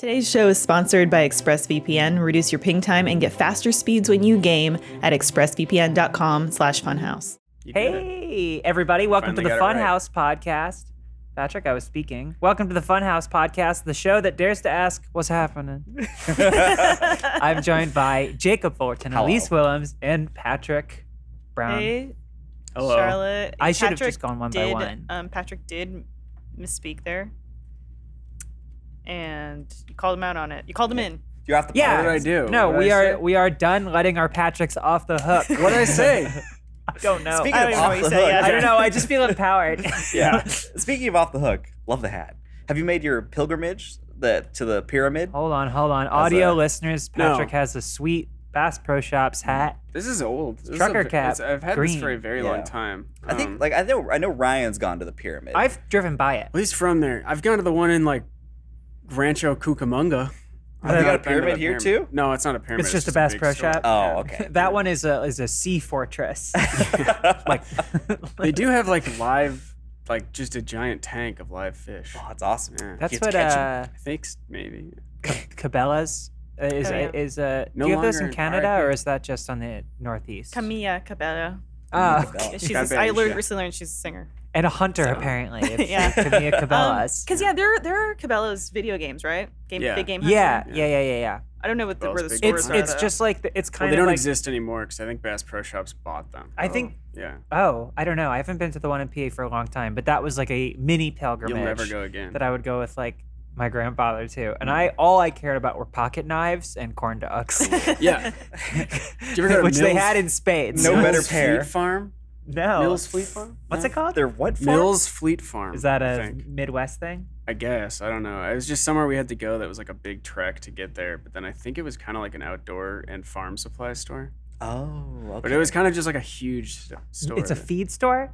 Today's show is sponsored by ExpressVPN. Reduce your ping time and get faster speeds when you game at expressvpn.com/funhouse. Hey, everybody. Welcome to the Funhaus Podcast. Patrick, I was speaking. Welcome to the Funhaus Podcast, the show that dares to ask what's happening. I'm joined by Jacob Fullerton, Elise Willems, and Patrick Brown. Hey, Hello. Charlotte. I should have just gone one by one. Patrick did misspeak there. And you called him out on it. You called him in. You're off the Yeah. What did I do? No, What did I say? we are done letting our Patricks off the hook. What did I say? I don't know. Speaking I of don't even know off what you the said, hook. yeah. I don't know. I just feel empowered. Yeah. Speaking of off the hook, love the hat. Have you made your pilgrimage to the pyramid? Hold on. Audio listeners, Patrick has a sweet Bass Pro Shops hat. This is old. This Trucker is cap, I've had green. this for a very Yeah. long time. I think I know Ryan's gone to the pyramid. I've driven by it. Well, he's from there. I've gone to the one in Rancho Cucamonga. Have you got a I've been to pyramid the here too? No, it's not a pyramid. It's just a Bass big Pro store. Shop. Oh, okay. That one is a sea fortress. They do have live, just a giant tank of live fish. Oh, that's awesome. Yeah. That's You get what to catch 'em. I think maybe. Cabela's is. Oh, yeah. No Do you have those in longer Canada, RIP. or is that just on the Northeast? Camilla Cabello. Ah, Cabela. okay. She's Cabello, I yeah. recently learned she's a singer. And a hunter, apparently. If Yeah. Camilla Cabela's. Because there are Cabela's video games, right? Yeah. Big game. Hunter. Yeah. I don't know where the Cabela's stores Big are. Game It's though. just like it's Well, kind they of don't like. exist anymore because I think Bass Pro Shops bought them. I think. Yeah. Oh, I don't know. I haven't been to the one in PA for a long time, but that was like a mini pilgrimage. You'll never go again. That I would go with my grandfather too, and all I cared about were pocket knives and corn dogs. Yeah. Did you ever go to Which they Mills- had in spades. No better Mills pair. Fleet Farm? No. Mills Fleet Farm? What's No? it called? They're what farm? Mills Fleet Farm. Is that I a think. Midwest thing? I guess. I don't know. It was just somewhere we had to go that was like a big trek to get there. But then I think it was kind of like an outdoor and farm supply store. Oh, okay. But it was kind of just like a huge store. It's a feed store.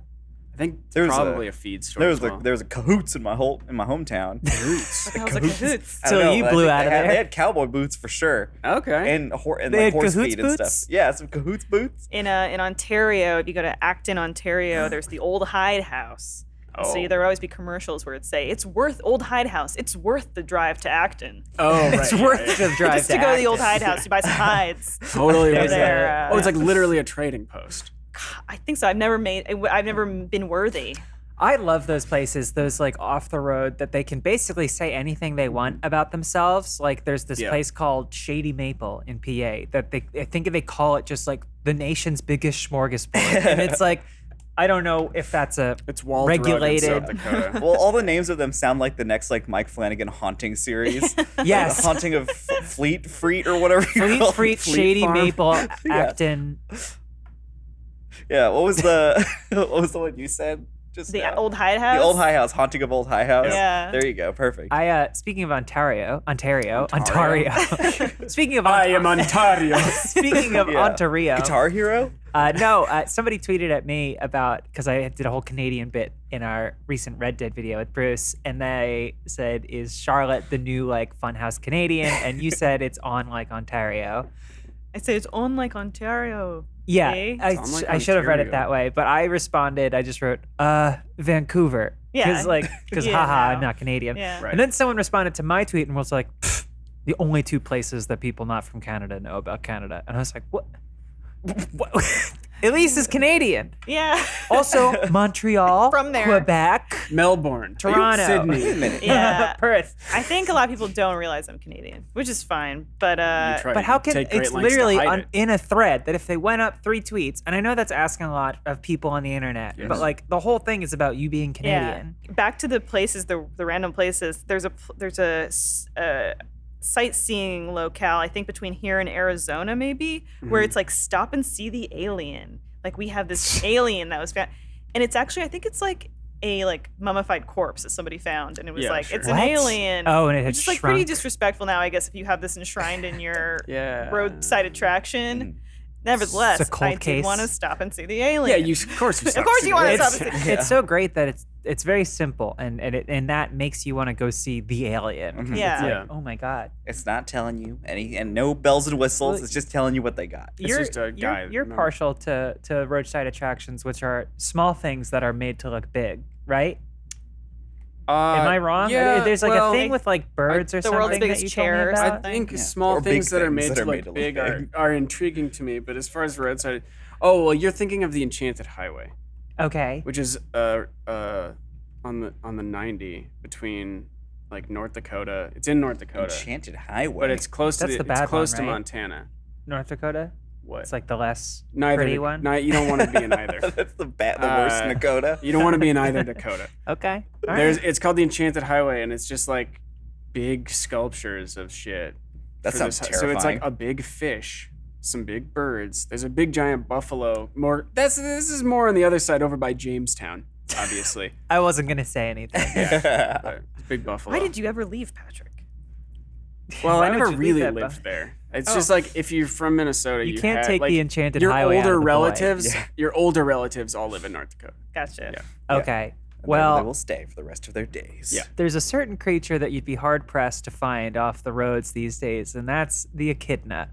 I think There was probably a feed store. there as was well. there was a cahoots in my hometown. Boots. What the hell's a cahoots? I don't So know, you I blew think out of they there? had cowboy boots for sure, Okay. and They had horse cahoots feed and boots? stuff. Yeah, some cahoots boots. In Ontario, if you go to Acton, Ontario, there's the Old Hide House. Oh. So there'll always be commercials where it say, "It's worth Old Hide House. It's worth the drive to Acton." Oh, right. It's worth right. the drive Just to go to the Old Acton. Hide House, you buy some hides. Totally. There's was there, that. Oh, it's like literally a trading post. I think so. I've never been worthy. I love those places, those off the road that they can basically say anything they want about themselves. Like there's this Yeah. place called Shady Maple in PA that I think they call it just the nation's biggest smorgasbord. And it's I don't know if that's It's Walled regulated. Rug in South Dakota. Well, all the names of them sound like the next Mike Flanagan haunting series. Yes. The haunting of Fleet or whatever. You call Fleet it. Freet, Shady Farm. Maple, Acton. Yeah. What was the one you said? Just The now? Old Hide House. The Old High House, haunting of Old High House. Yeah. There you go. Perfect. Speaking of Ontario. Speaking of I am Ontario. Speaking of Yeah. Ontario. Guitar Hero. No, somebody tweeted at me because I did a whole Canadian bit in our recent Red Dead video with Bruce, and they said, "Is Charlotte the new Funhouse Canadian?" And you said it's on Ontario. I say it's on Ontario. Yeah, Okay. I on I should have read it Ontario. that way, but I responded. I just wrote Vancouver Yeah. because Yeah, haha, no. I'm not Canadian. Yeah. Right. And then someone responded to my tweet and was like, "Pfft, the only two places that people not from Canada know about Canada," and I was like, what? Elise is Canadian. Yeah. Also, Montreal, From there. Quebec, Melbourne. Toronto. Sydney. Wait a minute. Yeah. Perth. I think a lot of people don't realize I'm Canadian, which is fine. But You try But to how can take great it's lengths to literally hide it. in a thread that if they went up 3 tweets, and I know that's asking a lot of people on the internet, Yes. but the whole thing is about you being Canadian. yeah, back to the places, the random places. There's a sightseeing locale, I think between here and Arizona, maybe, where it's stop and see the alien. We have this alien that was found, and it's actually, I think it's a mummified corpse that somebody found, and it was Yeah, sure. it's an What? alien. Oh, and it had which is pretty shrunk. disrespectful now, I guess, if you have this enshrined in your Yeah. roadside attraction. Nevertheless, It's a cold I case. did want to stop and see the Yeah, alien. of course you Of course you want to stop It's- and see. It's so great that it's very simple, and that makes you want to go see the alien. 'Cause Yeah. it's Yeah. oh my god. It's not telling you and no bells and whistles. Well, It's just telling you what they got. It's just a guy. You're No. partial to roadside attractions, which are small things that are made to look big, right? Am I wrong? Yeah, There's like well, a thing with like birds or the something world's that biggest you told me chair or about. I something. think Yeah. small Or big things that are things made that to are made look to big look are, big. are intriguing to me. But as far as Roadside, oh well, you're thinking of the Enchanted Highway, Okay. which is on the 90 between like North Dakota. It's in North Dakota, Enchanted Highway. but it's close to That's the it's bad close one, to right? Montana. North Dakota. What? It's like the less Neither pretty one. You don't want to be in either. That's the worst Dakota. You don't want to be in either Dakota. Okay. All There's right. it's called the Enchanted Highway, and it's just like big sculptures of shit. That for sounds this- terrifying. So it's like a big fish, some big birds. There's a big giant buffalo. This is more on the other side over by Jamestown, obviously. I wasn't gonna say anything. But big buffalo. Why did you ever leave, Patrick? Well, Why I would never you leave really that lived there. It's Oh. just like if you're from Minnesota, You can't had, take like, the Enchanted your Highway out older of the relatives. Yeah. Your older relatives all live in North Dakota. Gotcha. Yeah. Okay. And Well, they will stay for the rest of their days. Yeah. there's a certain creature that you'd be hard pressed to find off the roads these days, and that's the echidna.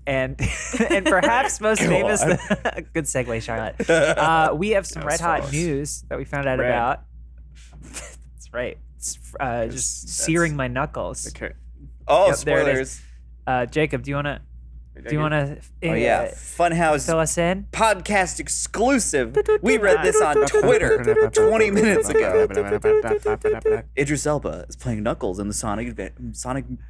And and perhaps most Go famous. on. Good segue, Charlotte. We have some That red was hot false. news that we found out Red. about. That's right. It's just That's- searing my knuckles. Okay. Oh, Yep, there it is. spoilers. Jacob, do you wanna Oh yeah, Funhaus fill us in? Podcast exclusive. We read this on Twitter 20 minutes ago. Idris Elba is playing Knuckles in the Sonic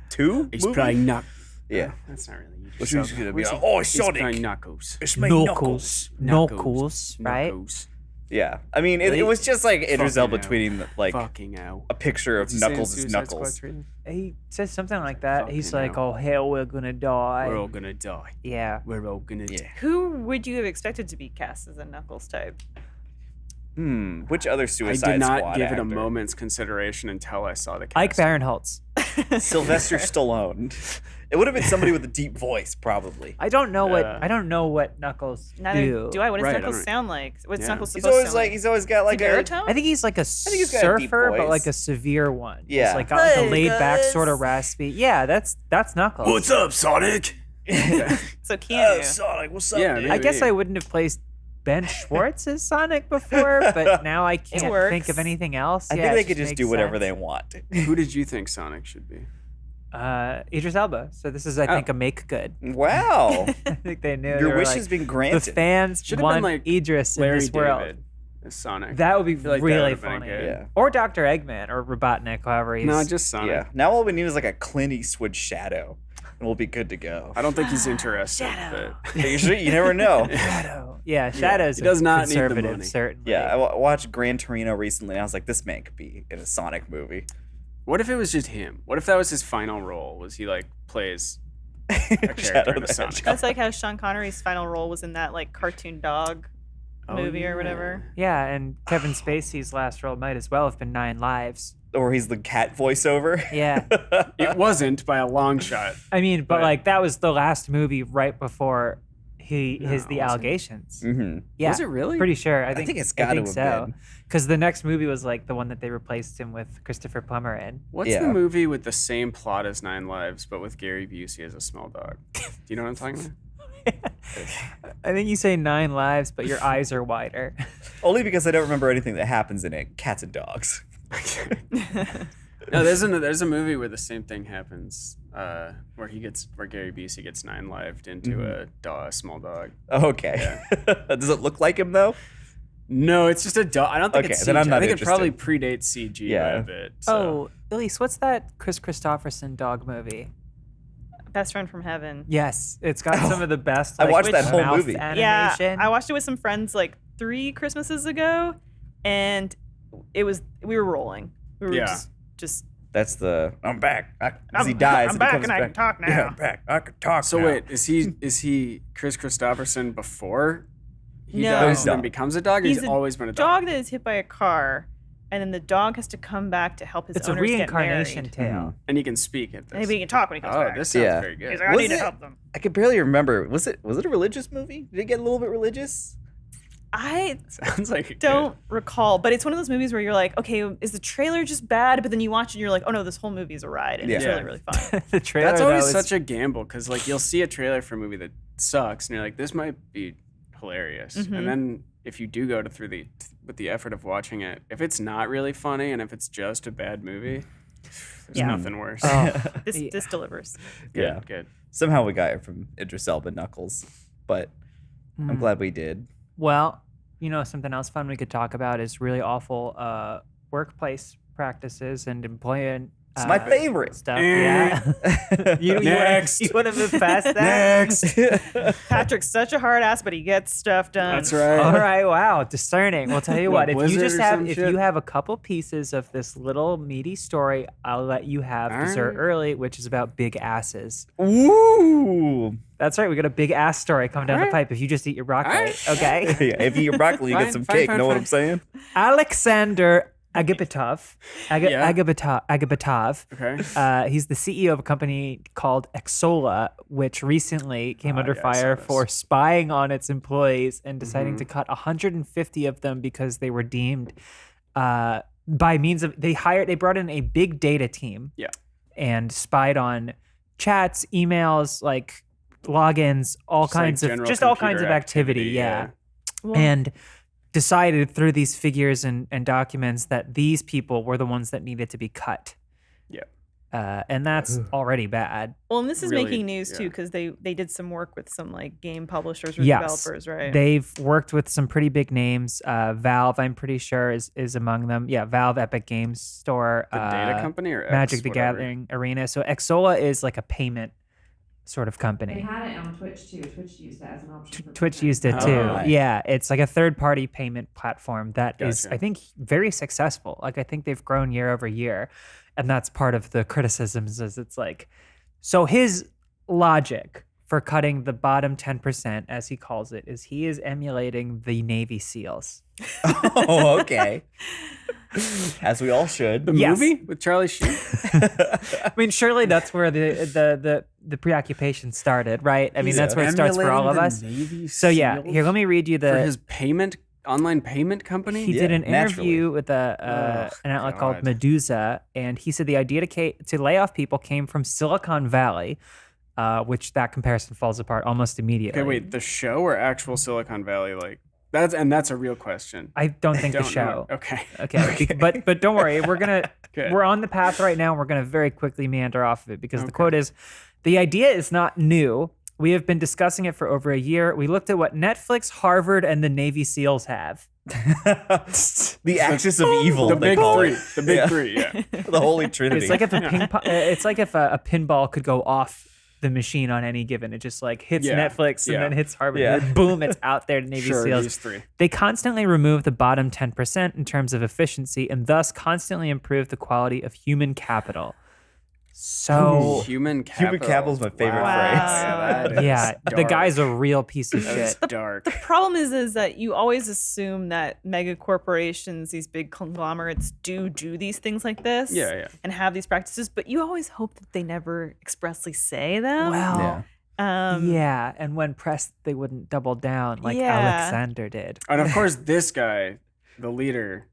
2 He's movie? playing Knuckles. Yeah. That's not really. Which means he's gonna be What's like, he- "Oh, he's Sonic. playing Knuckles. It's my Knuckles, right? Knuckles. Yeah, I mean, it was just like Idris Fucking Elba hell. tweeting like Fucking hell. a picture of What's he saying, Knuckles' Suicide knuckles. Squad trailer? He says something like that. He's Fucking like, hell. "Oh hell, we're gonna die." We're all gonna die. Yeah. We're all gonna die. Who would you have expected to be cast as a Knuckles type? Which other I Suicide did not Squad give it a actor? moment's consideration until I saw the cast. Ike Barinholtz. Sylvester Stallone. It would have been somebody with a deep voice, probably. I don't know what Knuckles Neither do I. What does Right, I Knuckles don't- sound like? What's Yeah. Knuckles He's supposed to always sound like he's always got like a baritone? I think he's like a think he's got a deep surfer, but voice. like a severe one. Yeah. It's like got like a Hey, laid back guys. sort of raspy. Yeah, that's Knuckles. up, Sonic? So Keanu. Sonic, what's up? Yeah, dude? I guess I wouldn't have placed Ben Schwartz as Sonic before, but now I can't works. think of anything else. I Yeah, think it they could just makes do whatever sense. they want. Who did you think Sonic should be? Idris Elba. So this is, I think, a make good. Wow, I think they knew. your they were wish like, has been the granted. fans Should've been want like Idris in Larry this world. David as Sonic. That would be feel like that really would've been funny. good. Yeah. Or Dr. Eggman or Robotnik, however he's. No, just Sonic. Yeah. Now all we need is like a Clint Eastwood shadow, and we'll be good to go. I don't think he's interested. Shadow. You never know. Shadow. Yeah, Shadow's he does not need the conservative, money. certainly. Yeah, I watched Gran Torino recently, and I was like, this man could be in a Sonic movie. What if it was just him? What if that was his final role? Was he like plays a character Shadow in a the Sonic? Hedgehog. That's like how Sean Connery's final role was in that like cartoon dog movie or whatever. Yeah, and Kevin Spacey's last role might as well have been 9 Lives. Or he's the cat voiceover. Yeah. It wasn't by a long shot. I mean, but But- like that was the last movie right before the it wasn't. allegations. Mm-hmm. Yeah. Was it really? Pretty sure. I think it's got to have so. been. Because the next movie was like the one that they replaced him with Christopher Plummer in. What's Yeah. the movie with the same plot as 9 Lives, but with Gary Busey as a small dog? Do you know what I'm talking about? I think you say 9 Lives, but your eyes are wider. Only because I don't remember anything that happens in it. Cats and dogs. No, there's a movie where the same thing happens, where Gary Busey gets 9 lived into a small dog. Okay. Does it look like him though? No, it's just a dog. I don't think Okay, it's CG. then I'm not I think interested. it probably predates CG by Yeah. a bit. So. Oh, Elise, what's that Chris Christopherson dog movie? Best Friend from Heaven. Yes, it's got some of the best. I like, watched that whole mouth movie. Animation. Yeah, I watched it with some friends like 3 Christmases ago, and we were rolling. We were Yeah. just That's the I'm back. As I'm, he dies, I'm he back comes and I can talk now. Yeah, I'm back. I can talk. So now. wait, is he Chris Christopherson before he No. dies and No. then becomes a dog? Or He's he's a always been a dog. dog that is hit by a car, and then the dog has to come back to help his It's a owners reincarnation get married. tale. And he can speak at this. Maybe he can talk when he comes Oh, back. this sounds Yeah. very He's good. like, I Was need to it- help them. I can barely remember. Was it a religious movie? Did it get a little bit religious? I Sounds like it don't recall, but it's one of those movies where you're like, okay, is the trailer just bad? But then you watch it and you're like, oh no, this whole movie is a ride, and it's Yeah. really, really fun. The trailer. That's always though, is- such a gamble because like you'll see a trailer for a movie that sucks and you're like, this might be hilarious, Mhm. and then if you do go through the with the effort of watching it, if it's not really funny and if it's just a bad movie, there's nothing worse. This delivers. Good, good. Somehow we got it from Idris Elba Knuckles, but I'm glad we did. Well, something else fun we could talk about is really awful workplace practices and employment. It's my favorite stuff. Yeah. Next. You want to move past that? Next. Patrick's such a hard ass, but he gets stuff done. That's right. All right. Wow. Discerning. We'll tell you what. If Blizzard you just or have, some if shit? you have a couple pieces of this little meaty story, I'll let you have All dessert right. early, which is about big asses. Ooh. That's right. We got a big ass story coming down the pipe. If you just eat your broccoli, right. okay? Yeah, if you eat your broccoli, you get Fine, some fine, cake. fine, Know what fine. I'm saying? Alexander Agapitov. Yeah. Agapitov. Okay. He's the CEO of a company called Exola, which recently came under yeah, I fire saw this. for spying on its employees and deciding Mm-hmm. to cut 150 of them because they were deemed by means of they brought in a big data team. Yeah. And spied on chats, emails, like logins, all Just like kinds of general all kinds computer of activity. Yeah. Well, And decided through these figures and documents that these people were the ones that needed to be cut. Yeah. And that's already bad. well, and this is Really, making news too yeah. because they did some work with some like game publishers or Yes. developers, right? They've worked with some pretty big names. Valve, I'm pretty sure, is among them. Yeah, Valve, Epic Games Store, The data company or Magic X, the whatever? Gathering Arena. So Exola is like a payment sort of They company. had it on Twitch too. Twitch used it as an option. for Twitch payment. used it Oh, too. right. Yeah, it's like a third-party payment platform that is, Gotcha. I think, very successful. Like I think they've grown year over year, and that's part of the criticisms. Is it's like, so his logic for cutting the bottom 10%, as he calls it, is he is emulating the Navy SEALs. Oh, okay. As we all should. The Yes. movie with Charlie Sheen? I mean, surely that's where the preoccupation started, right? I mean, He's that's where it starts for all of emulating us. the Navy So yeah, SEALs here, let me read you for the. his online payment company. He Yeah, did an naturally. interview with an outlet called God. Medusa, and he said the idea to lay off people came from Silicon Valley, which that comparison falls apart almost immediately. Okay, wait, the show or actual Silicon Valley? Like that's a real question. I don't think the Don't show. know. Okay. Okay, but don't worry, Good. we're on the path right now. We're gonna very quickly meander off of it because the quote is, "The idea is not new. We have been discussing it for over a year. We looked at what Netflix, Harvard, and the Navy SEALs have." The axis of evil. The they big call three. it. The big Yeah. three. Yeah. The Holy Trinity. It's like if a pinball could go off the machine on any given. It just like hits Yeah, Netflix and yeah. then hits Harvard. Yeah. And then boom, it's out there to Navy Sure. SEAls. These three. They constantly remove the bottom 10% in terms of efficiency and thus constantly improve the quality of human capital. So Human capital. Human capital is my favorite Wow. phrase. Yeah, that is yeah, the dark. guy's a real piece of That is shit. dark. Problem is that you always assume that mega corporations, these big conglomerates, do these things like this, Yeah. and have these practices, but you always hope that they never expressly say them. Well, Yeah. yeah, and when pressed, they wouldn't double down like Yeah. Alexander did. And of course, this guy, the leader,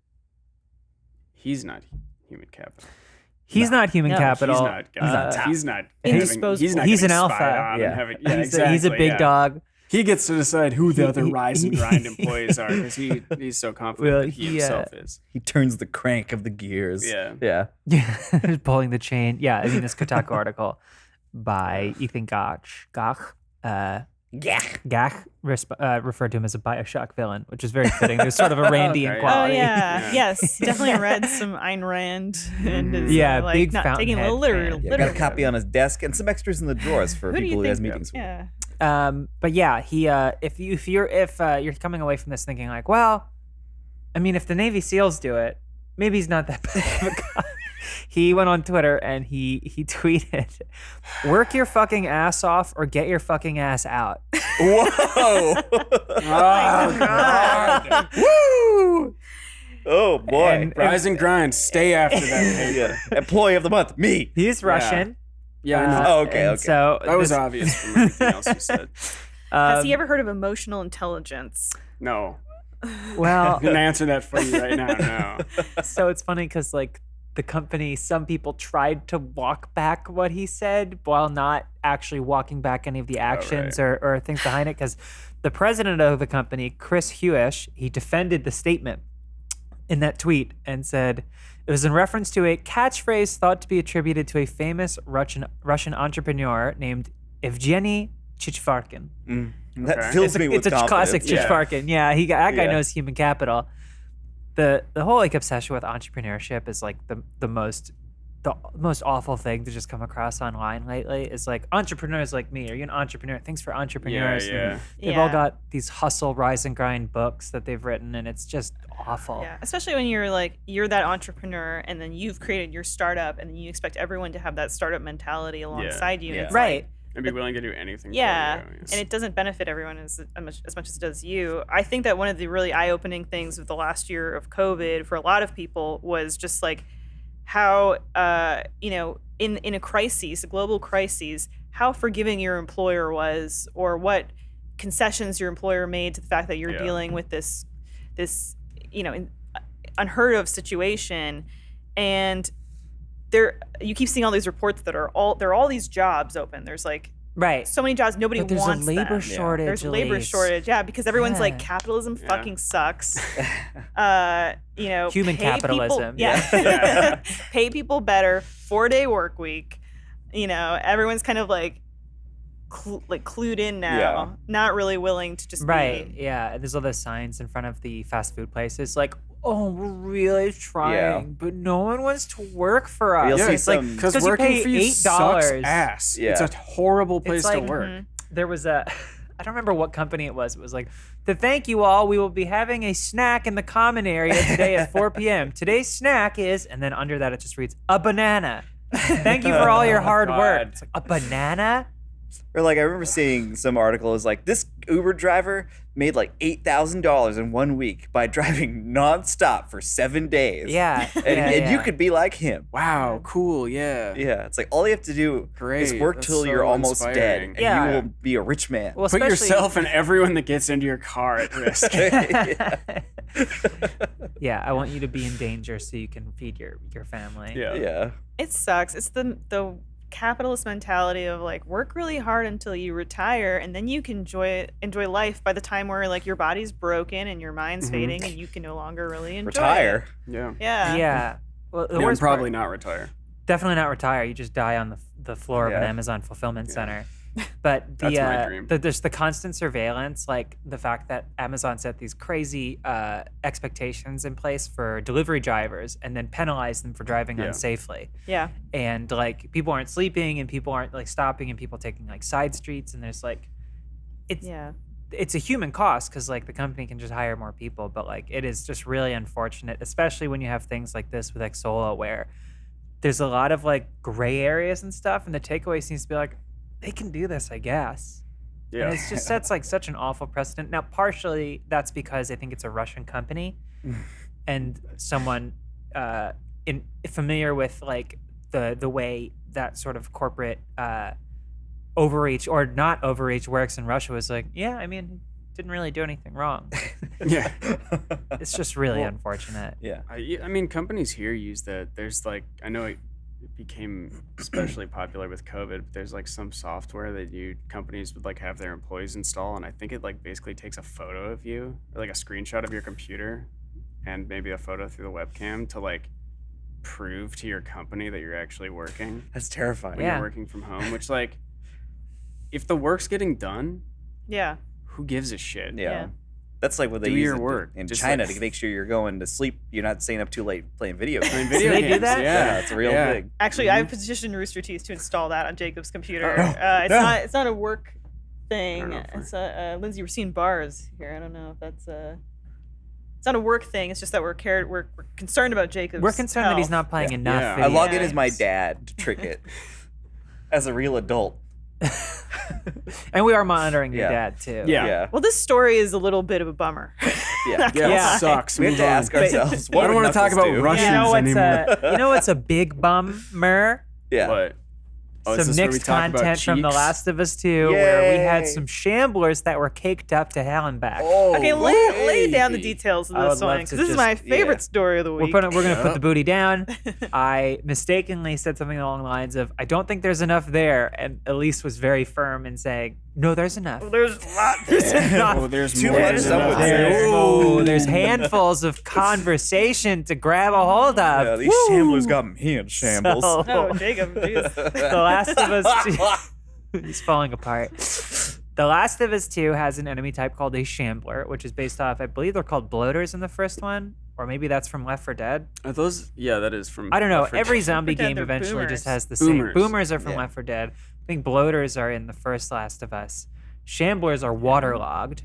he's not human capital. He's not human No, capital. He's not. He's not. Indisposable. He's not. He's getting an spied alpha. on Yeah. and having- He's a big yeah. dog. He gets to decide who the other He- rise and grind employees are because he's so confident Well, that he he, himself is. He turns the crank of the gears. Yeah. Yeah. Yeah, pulling the chain. Yeah, I mean this Kotaku article by Ethan Gach. Gach referred to him as a Bioshock villain, which is very fitting. There's sort of a Randian Okay. Oh quality. yeah, Yeah. yes, definitely read some Ayn Rand and is Yeah, like big not taking it Fountainhead literally. fan. Yeah, got a copy on his desk and some extras in the drawers for Who do people you he has think? meetings with. Yeah. But yeah, he if you're coming away from this thinking like, well, I mean, if the Navy SEALs do it, maybe he's not that bad of a guy. He went on Twitter and he tweeted, "Work your fucking ass off or get your fucking ass out." Whoa! Oh God! Woo! Oh boy! And- Rise and grind. Stay after that paper. Yeah. Employee of the month, me. He's Russian. Yeah, I know. Oh, okay, and okay. So That was this- obvious from everything else you said. Has he ever heard of emotional intelligence? No, Well, I'm gonna answer that for you right now. No. so it's funny because like the company, some people tried to walk back what he said while not actually walking back any of the actions or things behind it. Because the president of the company, Chris Hewish, he defended the statement in that tweet and said it was in reference to a catchphrase thought to be attributed to a famous Russian entrepreneur named Evgeny Chichvarkin. That fills me with It's a classic confidence. Chichvarkin. Yeah, that guy Yeah. knows human capital. The whole like obsession with entrepreneurship is like the most awful thing to just come across online lately. Is like entrepreneurs like me. Are you an entrepreneur? Thanks for entrepreneurs. Yeah. They've all got these hustle, rise and grind books that they've written, and it's just awful. Yeah, especially when you're that entrepreneur and then you've created your startup and then you expect everyone to have that startup mentality alongside you. And Yeah. it's Right. And be willing to do anything. Yeah, For you. and it doesn't benefit everyone as much as it does you. I think that one of the really eye-opening things of the last year of COVID for a lot of people was just like how in a crisis, a global crisis, how forgiving your employer was, or what concessions your employer made to the fact that you're dealing with this unheard of situation. And you keep seeing all these reports that there are all these jobs open. There's like Right. so many jobs nobody But there's wants a labor them. shortage. There's a labor Elise. shortage, because everyone's like Yeah. capitalism Yeah. fucking sucks. Human pay capitalism. People, pay people better. 4-day work week. Everyone's kind of like clued in now, Yeah. not really willing to just Right. be. Yeah. There's all those signs in front of the fast food places like, oh, we're really trying, but no one wants to work for us. You'll see It's like some- Because 'cause you working pay for you $8. sucks ass. Yeah. It's a horrible place like- to work. Mhm. there was I don't remember what company it was. It was like, to thank you all, we will be having a snack in the common area today at 4 p.m. Today's snack is, and then under that it just reads, a banana. Thank you for all your hard work. God. It's like, a banana? Or like I remember seeing some article is like this Uber driver made like $8,000 in 1 week by driving nonstop for 7 days. Yeah. And you could be like him. Wow, cool, yeah. Yeah, it's like all you have to do is Great, work that's till so you're almost inspiring. dead, and Yeah. you will be a rich man. Well, Put especially- yourself and everyone that gets into your car at risk. Yeah, I want you to be in danger so you can feed your family. Yeah. It sucks. It's the capitalist mentality of like work really hard until you retire, and then you can enjoy life by the time where like your body's broken and your mind's fading and you can no longer really enjoy Retire. Yeah. it. Yeah. Yeah. Well, the And worst probably part, not retire. definitely not retire. You just die on the floor of an Yeah. Amazon fulfillment center. But That's my dream. there's the constant surveillance, like the fact that Amazon set these crazy expectations in place for delivery drivers and then penalize them for driving Yeah. unsafely. Yeah. And like people aren't sleeping and people aren't like stopping and people taking like side streets, and there's like it's a human cost because like the company can just hire more people, but like it is just really unfortunate, especially when you have things like this with Xsola where there's a lot of like gray areas and stuff, and the takeaway seems to be like they can do this, I guess. Yeah. And it's just sets like such an awful precedent. Now, partially that's because I think it's a Russian company, and someone familiar with like the way that sort of corporate overreach or not overreach works in Russia was like, yeah, I mean, didn't really do anything wrong. Yeah. It's just really unfortunate. Yeah. I mean, companies here use that. There's like, I know it became especially popular with COVID, but there's like some software that companies would like have their employees install, and I think it like basically takes a photo of you, or like a screenshot of your computer, and maybe a photo through the webcam to like prove to your company that you're actually working That's terrifying. when Yeah. you're working from home. Which like, if the work's getting done, Yeah. who gives a shit? Yeah. That's like what they Do use your in- work. in Just China like- to make sure you're going to sleep. You're not staying up too late playing video games. Playing video they do games, that? Yeah, it's a real thing. Actually, I've petitioned Rooster Teeth to install that on Jacob's computer. Oh, It's not a work thing. I don't know if It's Lindsay, we're seeing bars here. I don't know if that's it's not a work thing. It's just that we're concerned about Jacob's. We're concerned that he's health. not playing enough Yeah. I video log in Yeah. as my dad to trick it as a real adult. And we are monitoring your Yeah. dad too. Yeah. Well, this story is a little bit of a bummer. Yeah. Yeah, Yeah. it sucks. We have to Move on. ask ourselves. I What don't would want to talk Knuckles about do? Russians anymore. You know what's a big bummer? Yeah. What? Oh, is Some this where we mixed talk about content from The cheeks? Last of Us 2 where we had Yay. some shamblers that were caked up to hell and back. Oh, Okay, lay down the baby. details of I this would love one to because this is just- my favorite yeah. story of the week. We're gonna put Yeah. the booty down. I mistakenly said something along the lines of, "I don't think there's enough there," and Elise was very firm in saying, No, there's enough. There's a lot. There's Oh, there's Too more much than stuff enough. with there. There's handfuls of conversation to grab a hold of. Yeah, these shamblers got me in shambles. So- Oh, Jacob, jeez. The Last of Us 2. He's falling apart. The Last of Us 2 has an enemy type called a Shambler, which is based off, I believe they're called bloaters in the first one, or maybe that's from Left 4 Dead. Are those? Yeah, that is from. I don't know. Left 4 Every Dead. zombie Pretend game they're eventually boomers. just has the Boomers. same. Boomers are from Yeah. Left 4 Dead. I think bloaters are in the first Last of Us. Shamblers are waterlogged.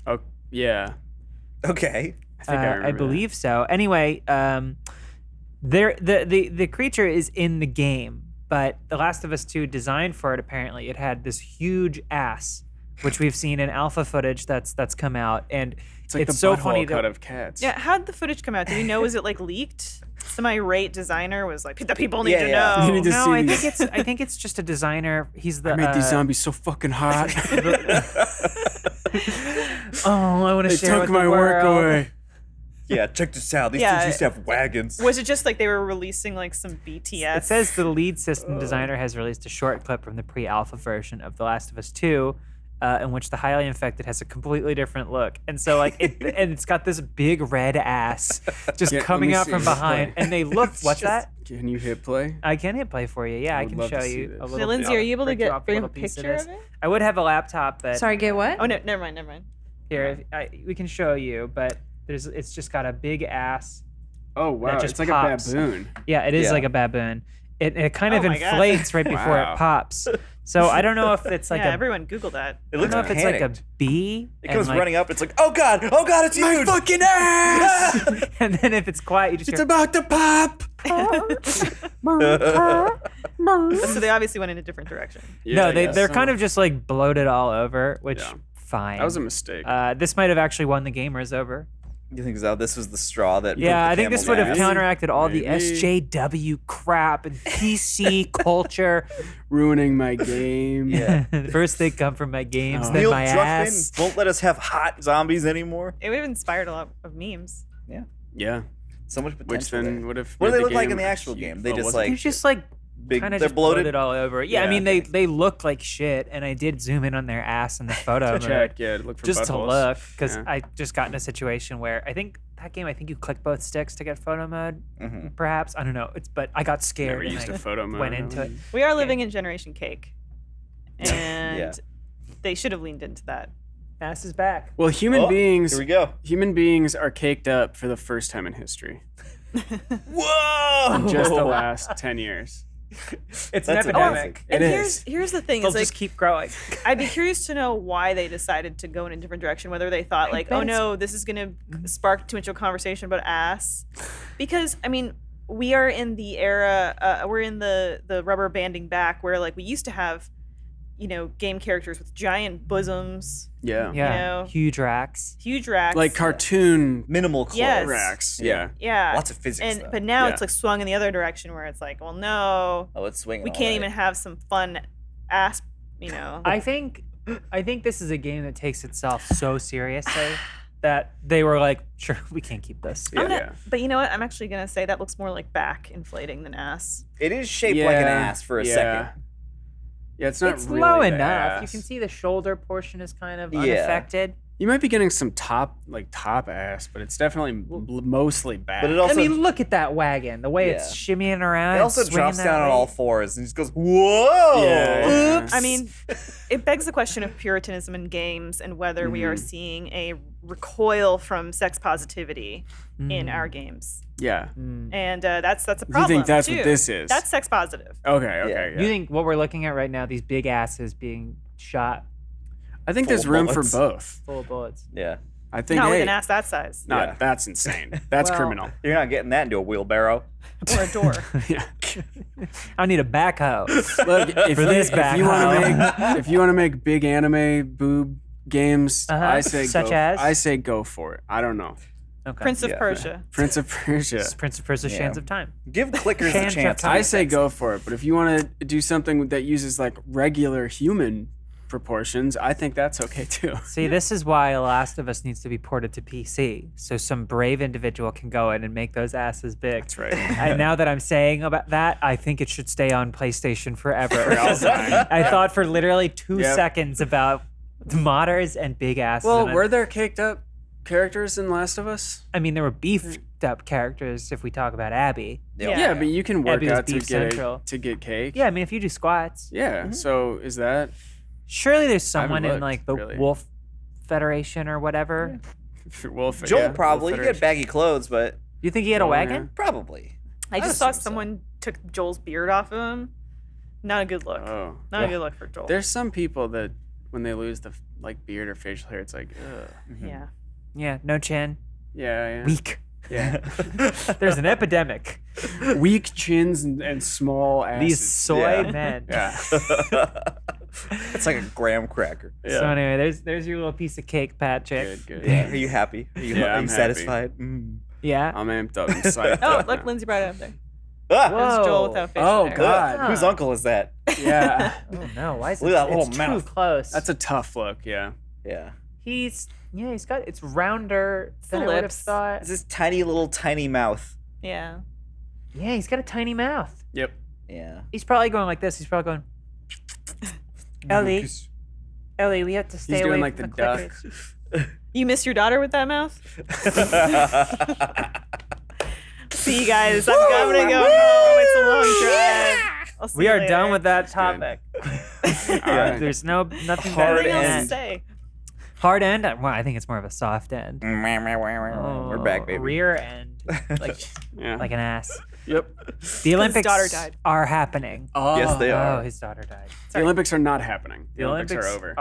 Oh, yeah. Okay. I think I remember. I believe so. Anyway, the creature is in the game, but The Last of Us 2 designed for it. Apparently, it had this huge ass, which we've seen in alpha footage that's come out, and It's like the so butthole funny cut that of cats. Yeah, how'd the footage come out? Do we know? Was it like leaked? Some irate designer was like, "The people need Yeah, to yeah. know." You need to no, see I these. think it's just a designer. He's the I made these zombies so fucking hot. Oh, I want to they share took with my the work world. away. Yeah, check this out. These Yeah. things used to have wagons. Was it just like they were releasing like some BTS? It says the lead system designer has released a short clip from the pre-alpha version of The Last of Us 2, in which the highly infected has a completely different look, and so like and it's got this big red ass just Yeah, let coming me out see from it. behind, and they look. What's that? Can you hit play? I can hit play for you. Yeah, I I would can love show to see you this. a Hey, little. Hey, Lindsay, are you able to break you off bring a little piece picture this. of it? I would have a laptop, but Sorry, get what? Oh no, never mind. here we can show you. But it's just got a big ass. Oh wow, just it's like pops. a baboon. Yeah, it is Yeah. like a baboon. It kind of Oh my God. inflates right before Wow. it pops. So I don't know if it's like yeah, a. everyone Google that. It I don't looks know if it's like a panicked. bee. It and, comes like- running up. It's like, oh god, it's My huge. fucking ass! and then if it's quiet, you just It's hear. about to pop. So they obviously went in a different direction. No, I they're guess kind so. of just like bloated all over, which Yeah. fine. That was a mistake. This might have actually won the gamers over. You think so? This was the straw that? Yeah, broke I the think this camel's would have ass? counteracted all the Maybe. SJW crap and PC culture. Ruining my game. Yeah. First they come from my games, Oh. then Neil my Druckmann ass. won't let us have hot zombies anymore. It would have inspired a lot of memes. Yeah. So much potential. Which then there. would have. What do made they look like game in the actual huge. game? They Oh, just was like They're just like big. kind of They're just bloated. all over. Yeah, I Yeah, mean they look like shit, and I did zoom in on their ass in the photo it? mode Check. Yeah. Look for just to buttholes. look, because Yeah. I just got in a situation where I think you click both sticks to get photo mode. Mhm. Perhaps I don't know. But I got scared. Never and used I a photo mode. went into it. We are living in Generation Cake, and Yeah. they should have leaned into that. Ass is back. Well, human Oh, beings. Here we go. Human beings are caked up for the first time in history. Whoa! Just the last 10 years. It's That's an amazing. epidemic. It And is. here's the thing: They'll is like just keep growing. I'd be curious to know why they decided to go in a different direction. Whether they thought like, bet oh it's- no, this is gonna spark too much of a conversation about ass, because I mean, we are in the era, we're in the rubber banding back where like we used to have, game characters with giant bosoms, Yeah. Yeah, know. huge racks. huge racks, Like cartoon Minimal clothes. Yes. racks. Yeah. yeah, Lots of physics. though. but now Yeah. it's like swung in the other direction where it's like, well, no, Oh, it's swinging. we all can't right. even have some fun ass, I think this is a game that takes itself so seriously that they were like, sure, we can't keep this. Yeah. I'm gonna, Yeah. But you know what? I'm actually gonna say that looks more like back inflating than ass. It is shaped like an ass for a second. Yeah, it's not It's really low the enough. ass. You can see the shoulder portion is kind of Yeah. unaffected. You might be getting some top ass, but it's definitely mostly back. But it also I mean, look at that wagon. The way it's shimmying around. it also and swinging drops that down on way. all fours and just goes, whoa! Yeah. I mean, it begs the question of Puritanism in games and whether we are Mm-hmm. seeing a recoil from sex positivity Mm. in our games, yeah. and that's a You problem. think that's too. what this is? That's sex positive. Okay. Okay. Yeah. You think what we're looking at right now, these big asses being shot I think Full there's room bullets. for both. full of bullets? Yeah. I think. Not with hey, an ass that size Not, Yeah. That's insane. That's Well- criminal. You're not getting that into a wheelbarrow. or a door. Yeah. I need a backhoe. Look, if For you, this if you want to backhoe. make if you want to make big anime boob games, Uh-huh. I say Such go, as? I say go for it. I don't know. Okay. Prince of Yeah. Persia. Prince of Persia. It's Prince of Persia: Yeah. Sands of Time. Give clickers a Shan- chance. to I be say sexy. go for it. But if you want to do something that uses like regular human proportions, I think that's okay too. See, this is why The Last of Us needs to be ported to PC, so some brave individual can go in and make those asses big. That's right. And now that I'm saying about that, I think it should stay on PlayStation forever. For all time. I thought for literally 2 Yep. seconds about modders and big asses. Well, and were there caked up characters in Last of Us? I mean, there were beefed up characters if we talk about Abby. Yeah, but you can work Abby was out to Beef get Central. to get cake. Yeah, I mean, if you do squats. Yeah. So is that Surely there's I haven't someone in looked, like the really. Wolf Federation or whatever. Wolf? Joel yeah, probably. Wolf You get baggy clothes, but You think he had a Joel, wagon? probably. I just assume saw so. someone took Joel's beard off of him. Not a good look. Oh. Not a good look for Joel. There's some people that when they lose the like beard or facial hair, it's like, ugh. Yeah. Yeah, no chin. Yeah. Weak. Yeah. There's an epidemic. Weak chins and small asses. These soy Yeah. men. Yeah. It's like a graham cracker. So anyway, there's your little piece of cake, Patrick. Good. Yeah. Are you happy? Are you, Yeah, are you I'm satisfied? Mm. Yeah. I'm amped up. I'm psyched Oh, up look, now. Lindsay brought it up there. Ah! There's Joel Whoa. without facial Oh, hair. God. Whose uncle is that? Yeah. Oh no, why is it? Look at that It's little too mouth. close. That's a tough look. Yeah. Yeah. he's got it's rounder than the I would have lips. thought. It's this tiny little tiny mouth. Yeah. Yeah, he's got a tiny mouth. Yep. Yeah. He's probably going like this. He's probably going, Ellie, we have to stay He's away doing like from the the duck. clickers. You miss your daughter with that mouth? See you guys. I'm gonna go home. It's a long drive. I'll see We you are later. done with that good. topic. right. There's nothing Hard better Nothing than else to that. say. Hard end? Well, I think it's more of a soft end. We're back, baby. Rear end, like Yeah. like an ass. Yep. The Olympics daughter died. are happening. Oh. Yes, they are. Oh, his daughter died. The Olympics are not happening. The Olympics are over.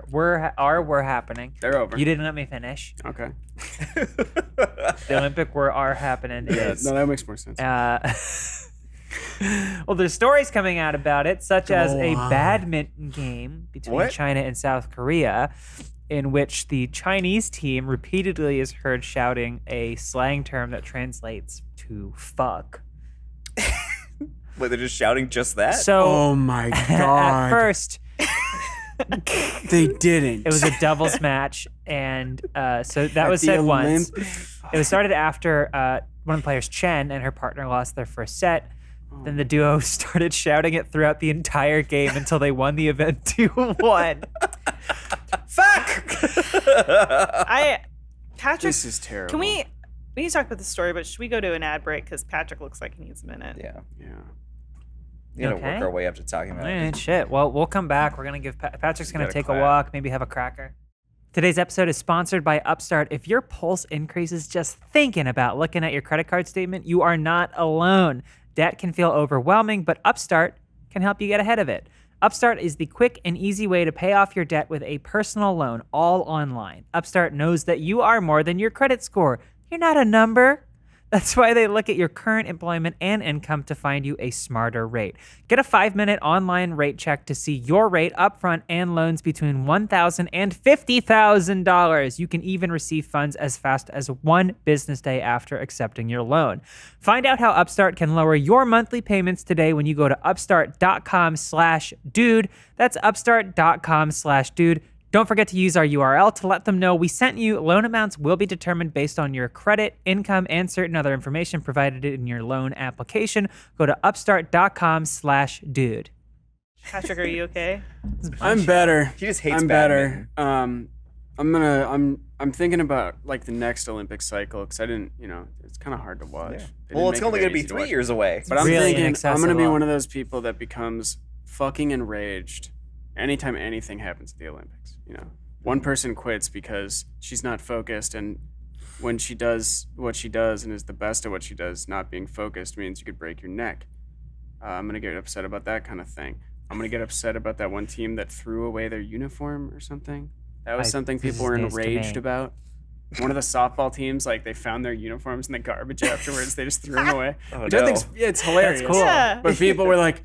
were happening. They're over. You didn't let me finish. Okay. The Olympic are happening. Yeah. is, No, that makes more sense. well, there's stories coming out about it, such as a on. badminton game between What? China and South Korea, in which the Chinese team repeatedly is heard shouting a slang term that translates to fuck. Wait, they're just shouting just that? So oh my at god. first, They didn't. it was a doubles match, and so that At was the said once. Olympics? It was started after one of the players, Chen, and her partner lost their first set. Then the duo started shouting it throughout the entire game until they won the event 2-1. Patrick, This is terrible. can we need to talk about the story, but should we go to an ad break? Because Patrick looks like he needs a minute. Yeah. Yeah. You gotta Okay. work our way up to talking All about right, it. shit. Well, we'll come back. We're going to give Patrick's going to gotta take clap. a walk, maybe have a cracker. Today's episode is sponsored by Upstart. If your pulse increases just thinking about looking at your credit card statement, you are not alone. Debt can feel overwhelming, but Upstart can help you get ahead of it. Upstart is the quick and easy way to pay off your debt with a personal loan, all online. Upstart knows that you are more than your credit score. You're not a number. That's why they look at your current employment and income to find you a smarter rate. Get a 5-minute online rate check to see your rate upfront and loans between $1,000 and $50,000. You can even receive funds as fast as 1 business day after accepting your loan. Find out how Upstart can lower your monthly payments today when you go to upstart.com/dude. That's upstart.com/dude. Don't forget to use our URL to let them know we sent you. Loan amounts will be determined based on your credit, income, and certain other information provided in your loan application. Go to upstart.com/dude. Patrick, are you okay? I'm better. He just hates I'm badminton. better. I'm thinking about like the next Olympic cycle because I didn't, it's kind of hard to watch. They didn't Well, it's make it only very going to be easy 3 watch. years away. But I'm Really thinking I'm going to be inaccessible. one of those people that becomes fucking enraged anytime anything happens at the Olympics. One person quits because she's not focused, and when she does what she does and is the best at what she does, not being focused means you could break your neck. I'm going to get upset about that kind of thing. I'm going to get upset about that one team that threw away their uniform or something. That was something this people is were news to enraged me. about. One of the softball teams, like they found their uniforms in the garbage afterwards. They just threw them away. Oh, Which I think's, no. it's hilarious. That's cool. Yeah. But people were like,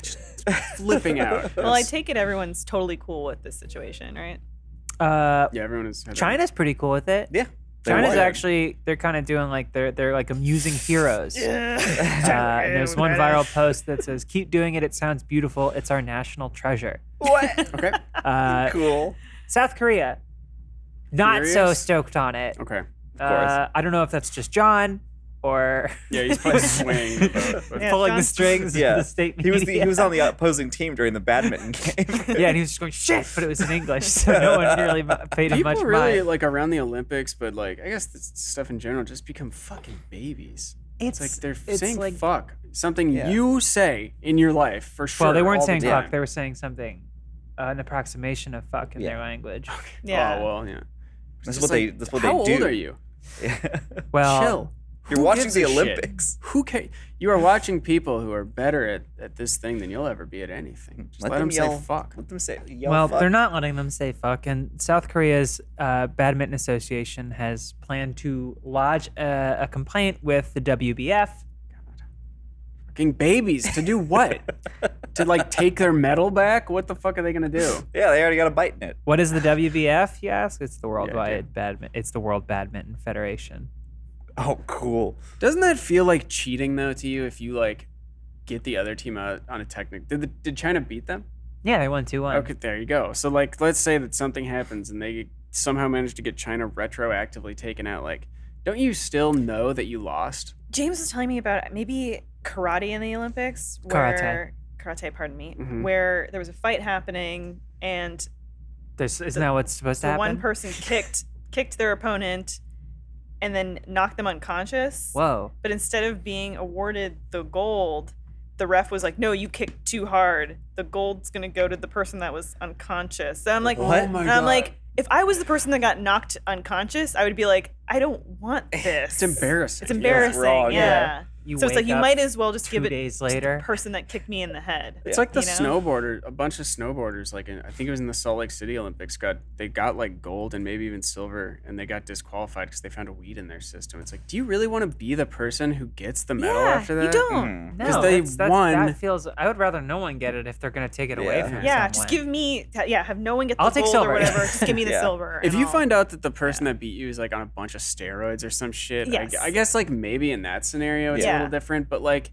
just flipping out. Well, I take it everyone's totally cool with this situation, right? Yeah, everyone is. China's pretty cool with it. Yeah. China's won. actually, they're kind of doing like, they're like amusing heroes. Yeah. And there's one viral post that says, keep doing it. It sounds beautiful. It's our national treasure. What? Okay. Cool. South Korea, not so Furious? stoked on it. Okay. course. I don't know if that's just John or Yeah, he's probably swinging the boat. Yeah, pulling the John's- strings Yeah. of the state He media. was on the opposing team during the badminton game. Yeah, and he was just going, shit, but it was in English, so no one really paid him People much really mind. like around the Olympics, but like I guess this stuff in general just become fucking babies. It's like they're saying like, fuck. Something Yeah. you say in your life for sure. well, they weren't all the saying time. fuck, they were saying something, an approximation of fuck in their language. Yeah. Oh well, yeah. That's It's what like, they. That's what how they do. old are you? Well, Chill. You're Who watching gives the a shit? Olympics. Who cares? You are watching people who are better at this thing than you'll ever be at anything. Just let them say yell, fuck. Let them say. Yell well, fuck. they're not letting them say fuck, and South Korea's badminton association has planned to lodge a complaint with the WBF. Fucking babies to do what? To like take their medal back? What the fuck are they gonna do? Yeah, they already got a bite in it. What is the WBF? You ask. It's the okay. It's the World Badminton Federation. Oh, cool. Doesn't that feel like cheating though to you if you like get the other team out on a technique? Did China beat them? Yeah, they won 2-1. Okay, there you go. So like, let's say that something happens and they somehow manage to get China retroactively taken out. Like, don't you still know that you lost? James was telling me about maybe karate in the Olympics. Karate, pardon me. Mhm. Where there was a fight happening and Isn't that what's supposed to the happen? one person kicked their opponent and then knocked them unconscious. Whoa. But instead of being awarded the gold, the ref was like, "No, you kicked too hard. The gold's gonna go to the person that was unconscious." So I'm like, What? Oh my and I'm God. like, if I was the person that got knocked unconscious, I would be like, I don't want this. It's embarrassing. It's embarrassing. wrong, Yeah. yeah. You So it's like wake you up might as well just 2 give it days to the later. person that kicked me in the head. It's like the you know? snowboarder. A bunch of snowboarders, like I think it was in the Salt Lake City Olympics, got like gold and maybe even silver, and they got disqualified because they found a weed in their system. It's like, do you really want to be the person who gets the medal Yeah, after that? you don't. No, 'Cause they won. That feels. I would rather no one get it if they're gonna take it away Yeah. from Yeah, someone. just give me. Have no one get the I'll take gold silver. or whatever. Just give me the Yeah. silver. If and you I'll- find out that the person that beat you is like on a bunch of steroids or some shit, Yes. I guess like maybe in that scenario it's a Yeah. little different, but like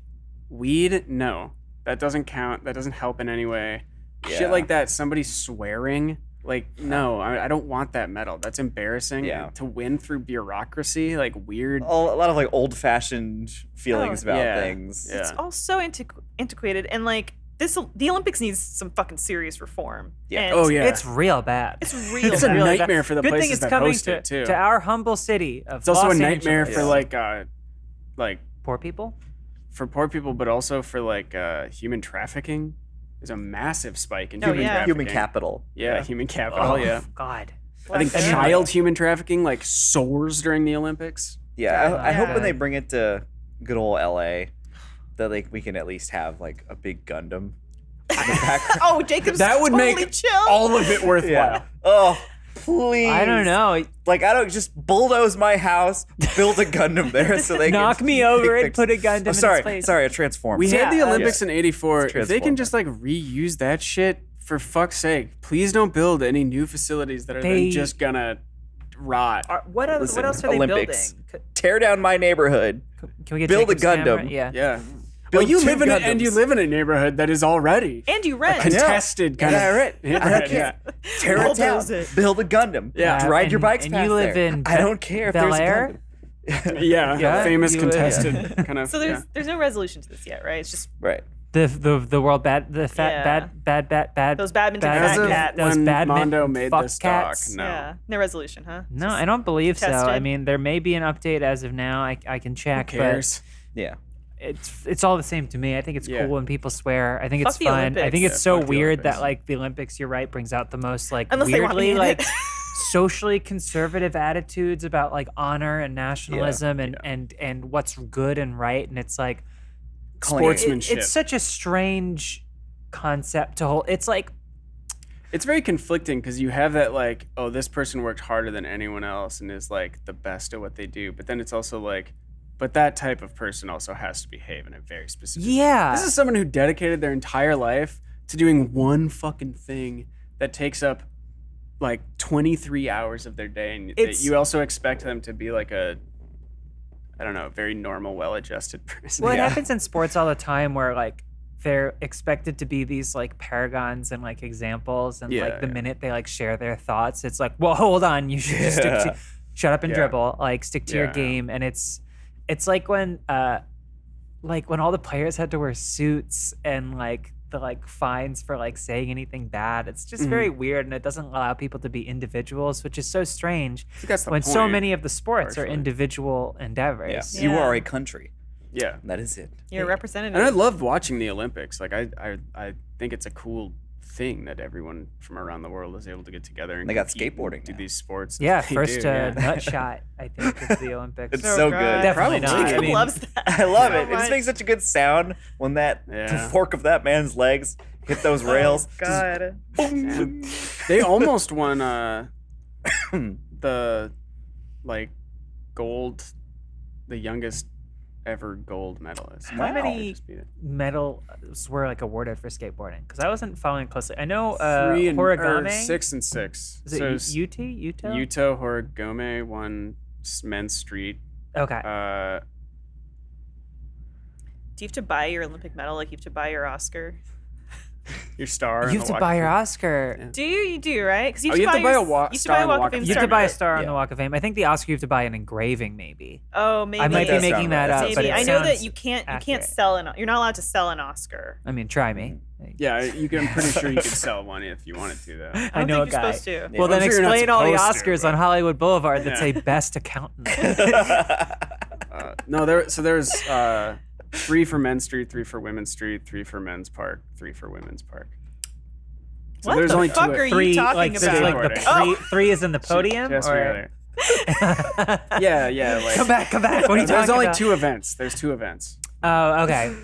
weed, no, that doesn't count. That doesn't help in any way. Yeah. Shit like that, somebody swearing, like no, I don't want that medal. That's embarrassing. Yeah. To win through bureaucracy, like weird. A lot of like old-fashioned feelings Oh, about yeah. things. Yeah. it's all so antiquated, and like the Olympics needs some fucking serious reform. Yeah. And Oh, yeah. It's real bad. it's real. It's a bad. really nightmare for the Good thing places it's that coming host it too. to our humble city of It's also Los a nightmare Angeles. for like Poor people. for poor people, but also for like human trafficking. There's a massive spike in Oh, human yeah. trafficking. Human capital. Yeah, human capital. Oh, Yeah. God. I think Like, child human trafficking like soars during the Olympics. Yeah, I hope Yeah. when they bring it to good old LA, that like we can at least have like a big Gundam. in the background. Oh, Jacob's That would totally make chill. all of it worthwhile. Yeah. Oh, please. I don't know. Like I don't just bulldoze my house, build a Gundam there so they Knock can me over and fix- put a Gundam in its sorry, place. sorry, a transformer. We had the Yeah, Olympics in '84. It's If they can transformer. just like reuse that shit, for fuck's sake, please don't build any new facilities that are They- then just gonna rot. What Listen, else are they Olympics. building? Tear down my neighborhood. Can we get Build a Jacob's camera? Gundam. Yeah. Yeah. Build Well, you two live in it, and you Gundams. live in a neighborhood that is already And you rent. contested kind Yeah, of right. neighborhood. Yeah. Tear it down. Bulldoze it. Build a Gundam. Yeah. Ride your and- bikes and past you live there. in I don't care if Bel there's a Air? Gundam. Yeah, Yeah, famous you- contested kind of. So there's no resolution to this yet, right? It's just Right. The world bad Yeah. bad those badminton bad- As fat of cats. those when badminton Mondo made fuck this doc, cats. no. Yeah, no resolution, huh? No, I don't believe so. I tested. mean, there may be an update as of now. I can Who check, but cares? Yeah. it's all the same to me. I think it's Yeah. cool when people swear. I think Fuck it's the fun. I Olympics. think it's Yeah, so fuck the weird Olympics. that like the Olympics, you're right, brings out the most like Unless they want me weirdly in like it. socially conservative attitudes about like honor and nationalism and what's good and right. And it's like Sportsmanship. it's such a strange concept to hold. It's like It's very conflicting because you have that like, oh, this person worked harder than anyone else and is like the best at what they do, but then it's also like, but that type of person also has to behave in a very specific. yeah. This is someone who dedicated their entire life to doing one fucking thing that takes up like 23 hours of their day, and It's- you also expect them to be like a, I don't know, very normal, well-adjusted person. Well, it happens in sports all the time where like they're expected to be these like paragons and like examples, and like the minute they like share their thoughts, it's like, well, hold on, you should just stick to, shut up and dribble, like stick to your game. And it's like when all the players had to wear suits and like the like fines for like saying anything bad. It's just very weird, and it doesn't allow people to be individuals, which is so strange I think that's the when so point, many of the sports are partially. individual endeavors. Yeah. You are a country. Yeah. That is it. You're a representative. And I love watching the Olympics. Like I think it's a cool thing that everyone from around the world is able to get together and They got compete and skateboarding do now. these sports. Yeah, They first do, yeah. nut shot, I think, is the Olympics. It's so good. God. Definitely Probably. not. Jacob I mean, loves that. I love so it. It just much. makes such a good sound when the Yeah. fork of that man's legs hit those rails. Oh, God. Boom. They almost won the like the youngest ever gold medalist. How Wow. many Just beat it. medals were like awarded for skateboarding? Because I wasn't following closely. I know 3 and Origami. 6 and 6. Is it So Yuto? Yuto Horigome won men's street. Okay. Do you have to buy your Olympic medal like you have to buy your Oscar? Your star. You and have the to buy your Walk of Oscar. Yeah. Do you? You do, right? Because Oh, you have to buy a you have to star buy on a the Walk of Fame. You have to buy a star. star on Yeah. the Walk of Fame. I think the Oscar you have to buy an engraving, maybe. Oh, maybe. I might be does making sound that right. up, Maybe. but it I know that sounds you can't accurate. sell you're not allowed to sell an Oscar. I mean, try me. Yeah, I'm pretty sure you could sell one if you wanted to, though. I I don't know a think you're guy. supposed to. Well, then I'm sure you're not explain all the supposed to, Oscars but- on Hollywood Boulevard that Yeah. say best accountant. No, there's 3 for men's street, 3 for women's street, 3 for men's park, 3 for women's park. So What there's the only fuck 2 are you Three, talking like, about? like the Skateboarding. three is in the podium? Just or? Yeah, like Come back. What are you talking there's only about? 2 events. There's 2 events. Oh, okay.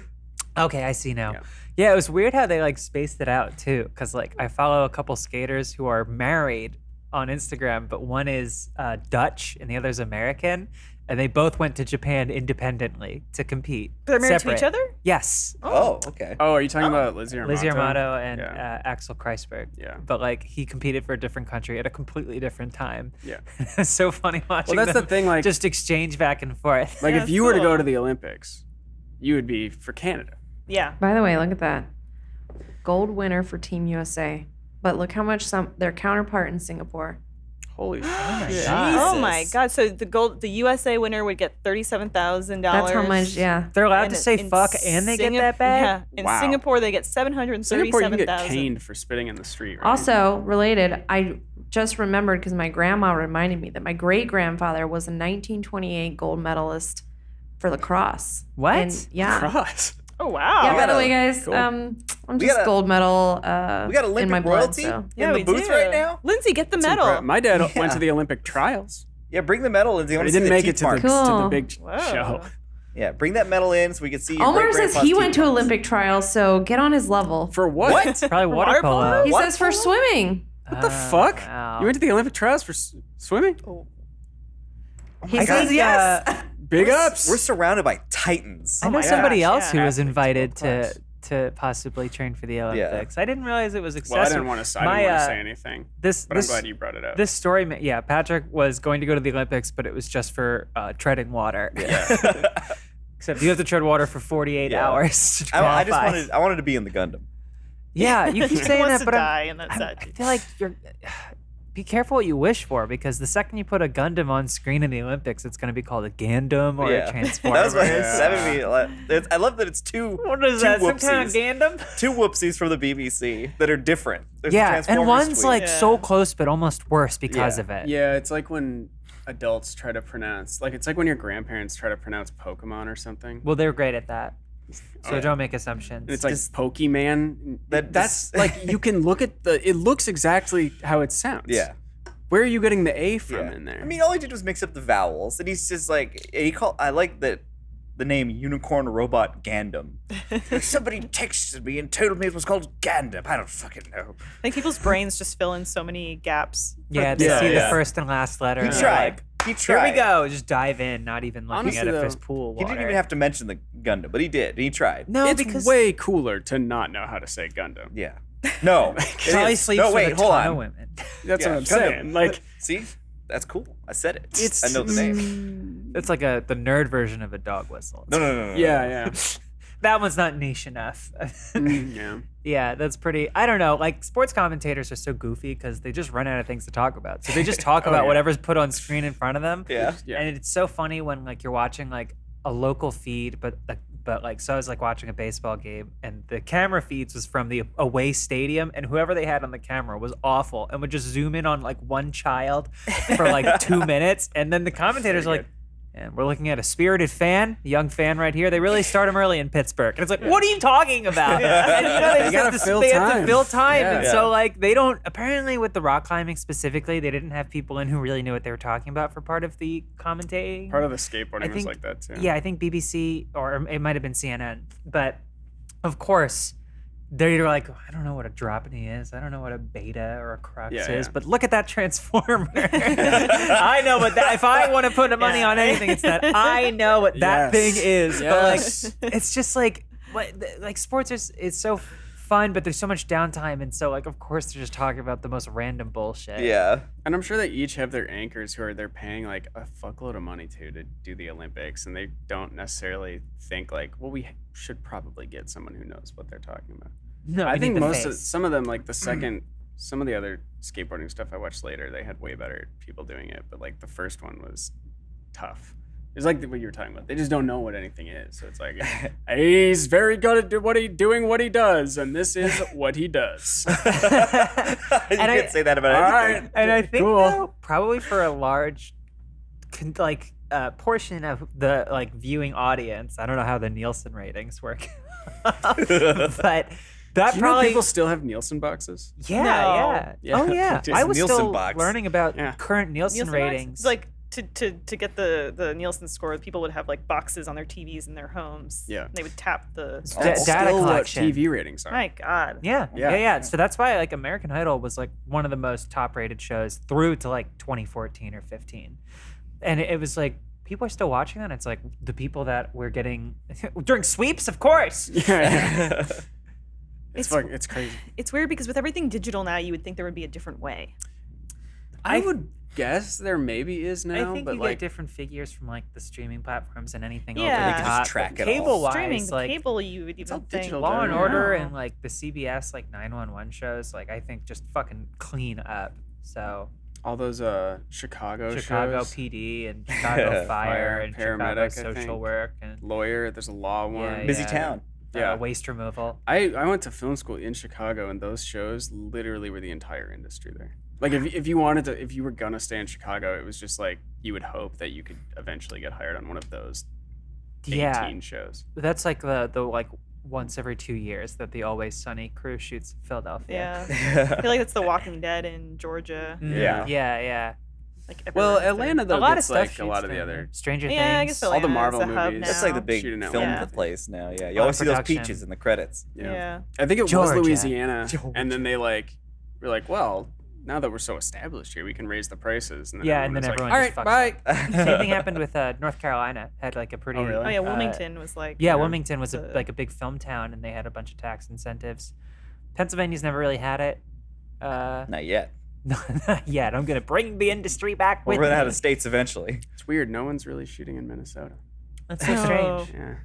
Okay, I see now. Yeah, it was weird how they like spaced it out too, because like I follow a couple skaters who are married on Instagram, but one is Dutch and the other's American, and they both went to Japan independently to compete. They're married separate. to each other? Yes, Oh, okay. Oh, are you talking about Lizzie Armato? Lizzie Armato and Yeah. Axel Kreisberg. Yeah. But like he competed for a different country at a completely different time. Yeah. It's so funny watching Well, that's the them thing. Like, just exchange back and forth. like Yeah, if you were to cool. go to the Olympics, you would be for Canada. Yeah. By the way, look at that. Gold winner for Team USA. But look how much their counterpart in Singapore. Holy shit! God. Oh my God! So the USA winner would get $37,000. That's how much, yeah. They're allowed to say fuck and they get that bag? Yeah. In Wow. Singapore, they get Singapore, you can get $737,000. caned for spitting in the street. Right? Also, related, I just remembered because my grandma reminded me that my great grandfather was a 1928 gold medalist for lacrosse. What? And, yeah. Cross. Oh wow! Yeah, by the gotta- way, guys, cool. I'm We just got a- gold medal We got in Olympic my blood. royalty So. Yeah, in the we booth do. right now. Lindsay, get the That's medal. incredible. My dad Yeah. went to the Olympic trials, Yeah, bring the medal in. So you but want he to see didn't the make it teeth to the, marks. Cool. to the big Whoa. show. Yeah, bring that medal in so we can see your Omar says great-grandpa's he went teeth to marks. Olympic trials, so get on his level. For what? Probably water Water polo. polo? He What? says for swimming. What the fuck? Wow. You went to the Olympic trials for swimming? He I says think, yes. Big ups. We're surrounded by titans. I know my somebody gosh, else yeah. who was invited World-class. to possibly train for the Olympics. I didn't realize it was accessible. Well, I didn't want to say anything, This but this I'm glad you brought it up. this story. Yeah, Patrick was going to go to the Olympics, but it was just for treading water. Yeah. Except you have to tread water for 48 Yeah. hours to I just qualify. I wanted to be in the Gundam. Yeah, you keep He saying wants that, to but die in that I statue. feel like you're. Be careful what you wish for, because the second you put a Gundam on screen in the Olympics, it's going to be called a Gandam or a Transformer. That was what Yeah. savvy me. I love that it's two. What is two that? Some kind of whoopsies. Gandam? Two whoopsies from the BBC that are different. There's a Yeah, and Transformers one's tweet. like Yeah. so close, but almost worse because Yeah. of it. Yeah, it's like when adults try to pronounce, like it's like when your grandparents try to pronounce Pokemon or something. Well, they're great at that, so yeah. don't make assumptions. And it's like just- Pokemon. That's just- like you can look at it looks exactly how it sounds. Yeah. Where are you getting the A from Yeah. in there? I mean, all he did was mix up the vowels, and he's just like I like that the name Unicorn Robot Gandam. Somebody texted me and told me it was called Gandam. I don't fucking know. I think people's brains just fill in so many gaps. yeah, they Yeah, see the yeah. first and last letter. He and they're tried. like, He Here tried. we go. Just dive in, not even looking Honestly, at if though, there's pool He water. didn't even have to mention the Gundam, but he did. He tried. No, it's because way cooler to not know how to say Gundam. Yeah. No. Probably sleeps with a hold ton on. of women. That's Yeah, what I'm kind of. saying. Like, See? That's cool. I said it. It's- I know the name. It's like the nerd version of a dog whistle. No. yeah. That one's not niche enough. Yeah. Yeah, that's pretty. I don't know. Like, sports commentators are so goofy because they just run out of things to talk about. So they just talk about yeah. whatever's put on screen in front of them. Yeah. Yeah. And it's so funny when like you're watching like a local feed, but so I was like watching a baseball game, and the camera feeds was from the away stadium, and whoever they had on the camera was awful, and would just zoom in on like one child for like 2 minutes, and then the commentators are like, and we're looking at a spirited fan, a young fan right here. They really start him early in Pittsburgh. And it's like, what are you talking about? And they gotta just fill they have to time. fill time. Yeah. And so like they don't, apparently with the rock climbing specifically, they didn't have people in who really knew what they were talking about for part of the commentating. Part of the skateboarding was think- like that too. Yeah, I think BBC or it might have been CNN. But of course, they're like, I don't know what a drop knee is. I don't know what a beta or a crux Yeah, is. yeah. But look at that transformer. I know what that. If I want to put money on anything, it's that I know what that Yes. thing is. Yes. But like, it's just like like sports is so fun, but there's so much downtime, and so like of course they're just talking about the most random bullshit. Yeah. And I'm sure they each have their anchors who they're paying like a fuckload of money to do the Olympics, and they don't necessarily think like, well, we should probably get someone who knows what they're talking about. No, I we think need the most of face. some of them, like the second, some of the other skateboarding stuff I watched later, they had way better people doing it. But like the first one was tough. It's like what you were talking about. They just don't know what anything is. So it's like he's very good at doing what he does, and this is what he does. You can't say that about All anything. right. And I think Cool. though, probably for a large portion of the like viewing audience, I don't know how the Nielsen ratings work, but that Do you know probably people still have Nielsen boxes? yeah, No. yeah, Yeah. oh yeah. Just I was Nielsen still box. learning about Yeah. current Nielsen, Nielsen ratings. boxes? Like to get the Nielsen score, people would have like boxes on their TVs in their homes. Yeah. They would tap the. Da- That's data still what collection. TV ratings are. My God. Yeah, Yeah. yeah, yeah. So that's why like American Idol was like one of the most top-rated shows through to like 2014 or 15, and it was like people are still watching that. It's like the people that we're getting during sweeps, of course. Yeah. It's It's crazy. It's weird because with everything digital now, you would think there would be a different way. I would guess there maybe is now, I think but you like get different figures from like the streaming platforms and anything Yeah. over They the can just top. track it all. Cable-wise, Streaming the like cable, you would all even think. digital Law and Yeah. Order and like the CBS like 911 shows, like I think just fucking clean up. So all those Chicago Chicago shows. PD and Chicago Fire Fire, and paramedic, Chicago I Social think. Work and Lawyer, there's a law one. Busy town. Yeah. waste removal. I went to film school in Chicago, and those shows literally were the entire industry there. Like if you wanted to, if you were gonna stay in Chicago, it was just like you would hope that you could eventually get hired on one of those 18 Yeah, shows. that's like the like once every 2 years that the Always Sunny crew shoots in Philadelphia. Yeah. I feel like that's The Walking Dead in Georgia. Yeah. Yeah. Like Well, everyone's there. Atlanta though A lot of gets stuff like a shoots lot of the there. other. Stranger Yeah, I Things. guess All the Atlanta's Marvel a hub movies. That's like the now. big Shooting at film one. of the place now. Yeah. You Lot always of see those production. peaches in the credits. Yeah. I think it Georgia. was Louisiana, Georgia. and then they like were like, well, now that we're so established here, we can raise the prices. And then Yeah, and then was everyone like, just all fucks right, bye. Same thing happened with North Carolina. Had like a pretty. Oh, really? Oh yeah, Wilmington was like. Yeah, Wilmington was the- like a big film town, and they had a bunch of tax incentives. Pennsylvania's never really had it. Not yet. Not yet. I'm gonna bring the industry back We'll with run out me. of states eventually. It's weird. No one's really shooting in Minnesota. That's so No. strange. Yeah,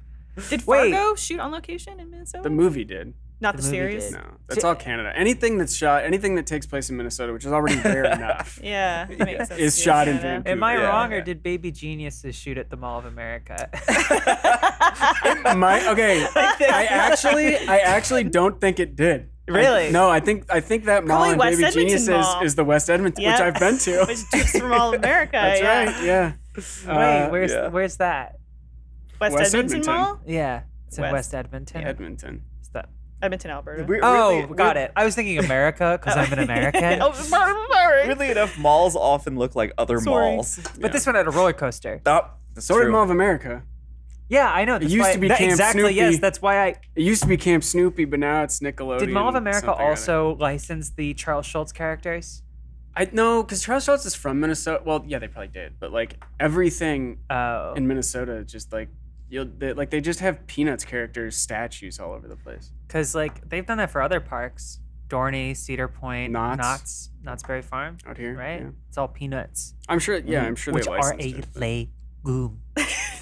Did Wait. Fargo shoot on location in Minnesota? the movie did. Not the the, movie series. did. No, that's all Canada. Anything that's shot, anything that takes place in Minnesota, which is already rare enough, Yeah, that makes sense. is Yeah, shot in Canada. Vancouver. Am I Yeah. wrong, or did Baby Geniuses shoot at the Mall of America? I actually don't think it did. Really? No, I think that mall Probably in West Baby Edmonton Geniuses Mall. is the West Edmonton, which Yep. I've been to. Which troops from all America. That's yeah. right. Yeah. Wait, yeah. where's that? West, West Edmonton, Edmonton. Mall? Yeah, it's in West. West Edmonton. Edmonton. Is that- Edmonton, Alberta. got it. I was thinking America because I'm an American. Oh, sorry. Weirdly enough, malls often look like other Sorry. malls. But this one had a roller coaster. Oh, that's So did true. Mall of America. Yeah, I know. That's used why- to be that- Camp exactly. Snoopy. Yes, that's why I It used to be Camp Snoopy, but now it's Nickelodeon. did. Mall of America something or other. also license the Charles Schultz characters. I know, because Charles Schultz is from Minnesota. Well, yeah, they probably did, but like everything Oh, in Minnesota, just like they just have Peanuts characters statues all over the place. because like they've done that for other parks. Dorney, Cedar Point, Knott's. Knott's Berry Farm, out here, right? yeah. It's all peanuts, I'm sure. Yeah, I'm sure which they are licensed a it. legume.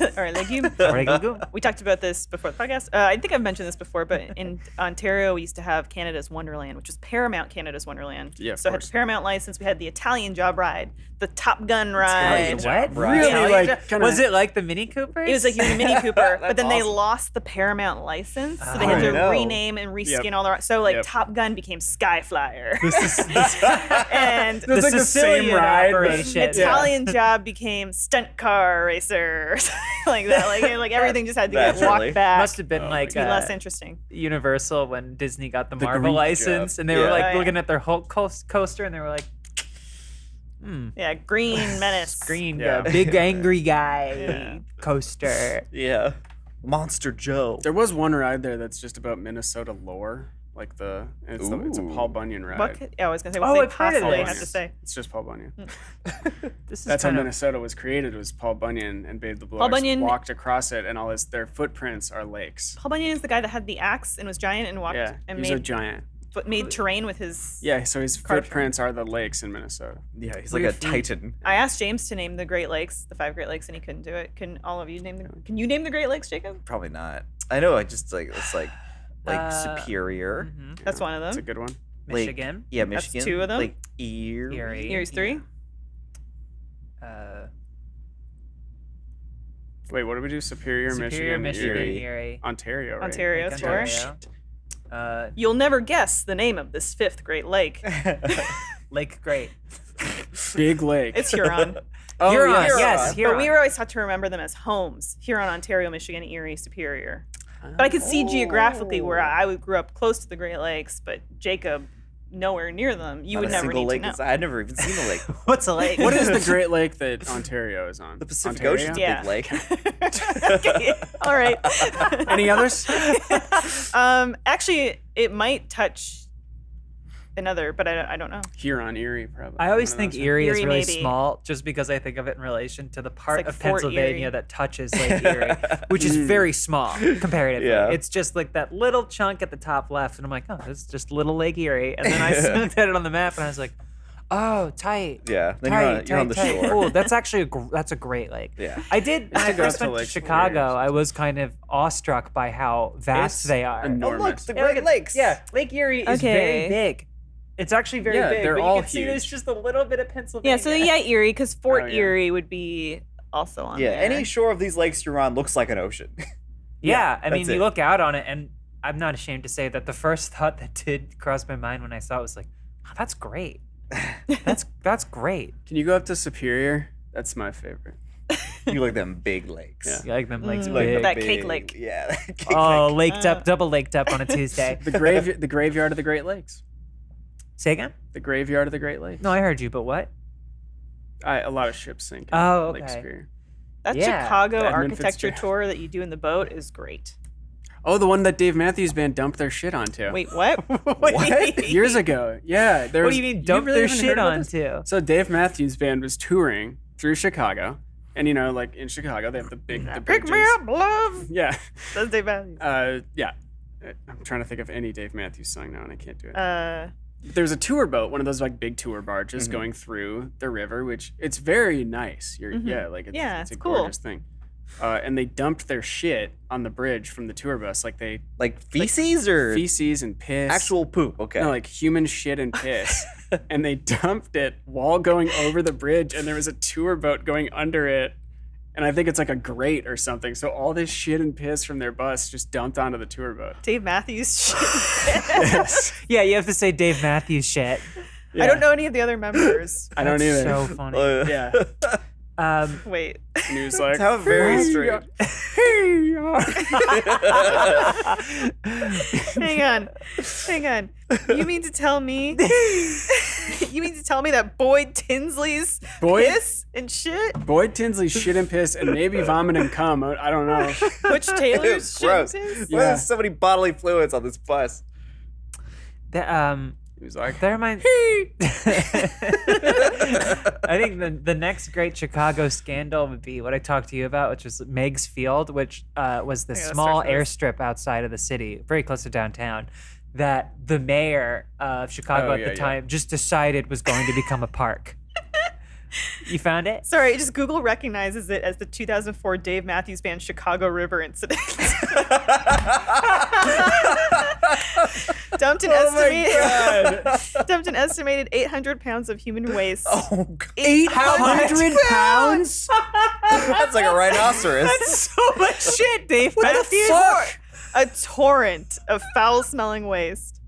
All right, legume. Legume. We talked about this before the podcast. I think I've mentioned this before, but in Ontario, we used to have Canada's Wonderland, which was Paramount Canada's Wonderland. Yeah, of so I had course. the Paramount license. We had the Italian job ride, the Top Gun ride. What? Right. Really, Yeah, like, kinda, Was it like the Mini Coopers? It was like you had a Mini Cooper, but then they awesome. lost the Paramount license, so they Oh, had to no. rename and reskin Yep. all the. So like Yep. Top Gun became Skyflyer, This is and the like the same Sicilian ride, but- operation. Italian job became stunt car racer, or something like that. Like everything just had to get Naturally. walked back. Must have been Oh, like to be less interesting. Universal when Disney got the The Marvel Greek license, job. and they were Yeah. like Oh, yeah. looking at their Hulk coaster, and they were like, Yeah, Green Menace. green Yeah. guy, big angry guy Yeah. coaster. Yeah. Monster Joe. There was one ride there that's just about Minnesota lore, like it's a Ooh. Paul Bunyan ride. What could, I was gonna say. What Oh, they I've heard of possibly this. have to say. It's just Paul Bunyan. This is That's how kind of Minnesota was created. Was Paul Bunyan and Babe the Blue Paul Eyes Bunyan- walked across it, and their footprints are lakes. Paul Bunyan is the guy that had the axe and was giant and walked Yeah, and he's a made giant. made terrain with his. Yeah, so his Cartoon. footprints are the lakes in Minnesota. Yeah, he's like a titan. I asked James to name the Great Lakes, the 5 Great Lakes, and he couldn't do it. Can all of you name them? Can you name the Great Lakes, Jacob? Probably not. I know. I just it's like Superior. Mhm. That's one of That's a them. good one. Like, Michigan. yeah, That's Michigan. 2 of them? Like Erie. Erie. Here's 3. Wait, what did we do? Superior, Superior, Michigan, Michigan, Erie, Erie. Ontario, right? Ontario, Like sure. Ontario. You'll never guess the name of this 5th Great Lake. Lake Great. Big lake. It's Huron. Oh, Huron, yes. yes, But Huron. we were always taught to remember them as homes. Huron, Ontario, Michigan, Erie, Superior. But I could see geographically where I grew up close to the Great Lakes, but Jacob, nowhere near them. You Not would a never single need lake. to know. I'd never even seen a lake. What's a lake? What is the Great Lake that Ontario is on? The Pacific Ontario? Ocean's a Yeah. big lake. Okay, all right. Any others? Actually, it might touch another, but I don't know. Huron, Erie, probably. I always One of think those. Erie is Erie, really maybe. small, just because I think of it in relation to the part like of Fort Pennsylvania Erie. that touches Lake Erie, which is very small comparatively. Yeah. It's just like that little chunk at the top left, and I'm like, oh, it's just little Lake Erie. And then I looked at it on the map, and I was like, oh, tight. Yeah. Then Tight, you're on the tight, tight. shore. Cool. That's actually that's a great lake. Yeah. I did when I go first to went to Lake Chicago. Superior. I was kind of awestruck by how vast It's they are. Oh, look, enormous. the Yeah, look Great at- Lakes. Yeah, Lake Erie is Okay. very big. It's actually very Yeah, big. they're but all you can see there's huge. just a little bit of Pennsylvania. Yeah, so yeah, Erie, because Fort Oh, yeah. Erie would be also on Yeah. there. Any shore of these lakes you're on looks like an ocean. Yeah, I mean, that's you it. look out on it, and I'm not ashamed to say that the first thought that did cross my mind when I saw it was like, oh, that's great. That's great. Can you go up to Superior? That's my favorite. You like them big lakes. Yeah. You like them lakes Mm. Like big. the That cake big- lake. Yeah. that cake Oh, lake. laked up, double laked up on a Tuesday. The graveyard of the Great Lakes. Say again? The graveyard of the Great Lakes. No, I heard you, but what? A lot of ships sink. In Oh, Lake okay. Superior. That Yeah, Chicago Edmund architecture Fitzgerald. tour that you do in the boat is great. Oh, the one that Dave Matthews Band dumped their shit onto. Wait, what? What? Years ago. Yeah. There What was, do you mean, dump really their haven't shit heard about this? onto? So Dave Matthews Band was touring through Chicago. And, like in Chicago, they have the big the Pick me bridges. up, love. Yeah. That's Dave Matthews. Yeah. I'm trying to think of any Dave Matthews song now, and I can't do it. Uh, There's a tour boat, one of those like big tour barges going through the river, which it's very nice. Yeah, it's a it's cool. gorgeous thing. And they dumped their shit on the bridge from the tour bus, like they Like feces or feces and piss, actual poop. Okay. no, like human shit and piss, and they dumped it while going over the bridge, and there was a tour boat going under it. And I think it's like a grate or something. So all this shit and piss from their bus just dumped onto the tour boat. Dave Matthews. shit. Yeah, you have to say Dave Matthews shit. I don't know any of the other members. I don't That's either. so funny. Yeah. Wait. And he was like, How very strange. Hang on. You mean to tell me? You mean to tell me that Boyd Tinsley's Boyd? piss and shit? Boyd Tinsley shit and piss and maybe vomit and cum. I don't know. Butch Taylor's shit and Gross. piss? Why there's so many bodily fluids on this bus? He was like, That reminds. I think the next great Chicago scandal would be what I talked to you about, which was Meigs Field, which was the I gotta small search this. airstrip outside of the city, very close to downtown, that the mayor of Chicago at the time just decided was going to become a park. You found it? Sorry, just Google recognizes it as the 2004 Dave Matthews Band Chicago River incident. dumped an estimated 800 pounds of human waste. Oh, God. 800 pounds? That's like a rhinoceros. That's so much shit, Dave Matthews. A torrent of foul-smelling waste.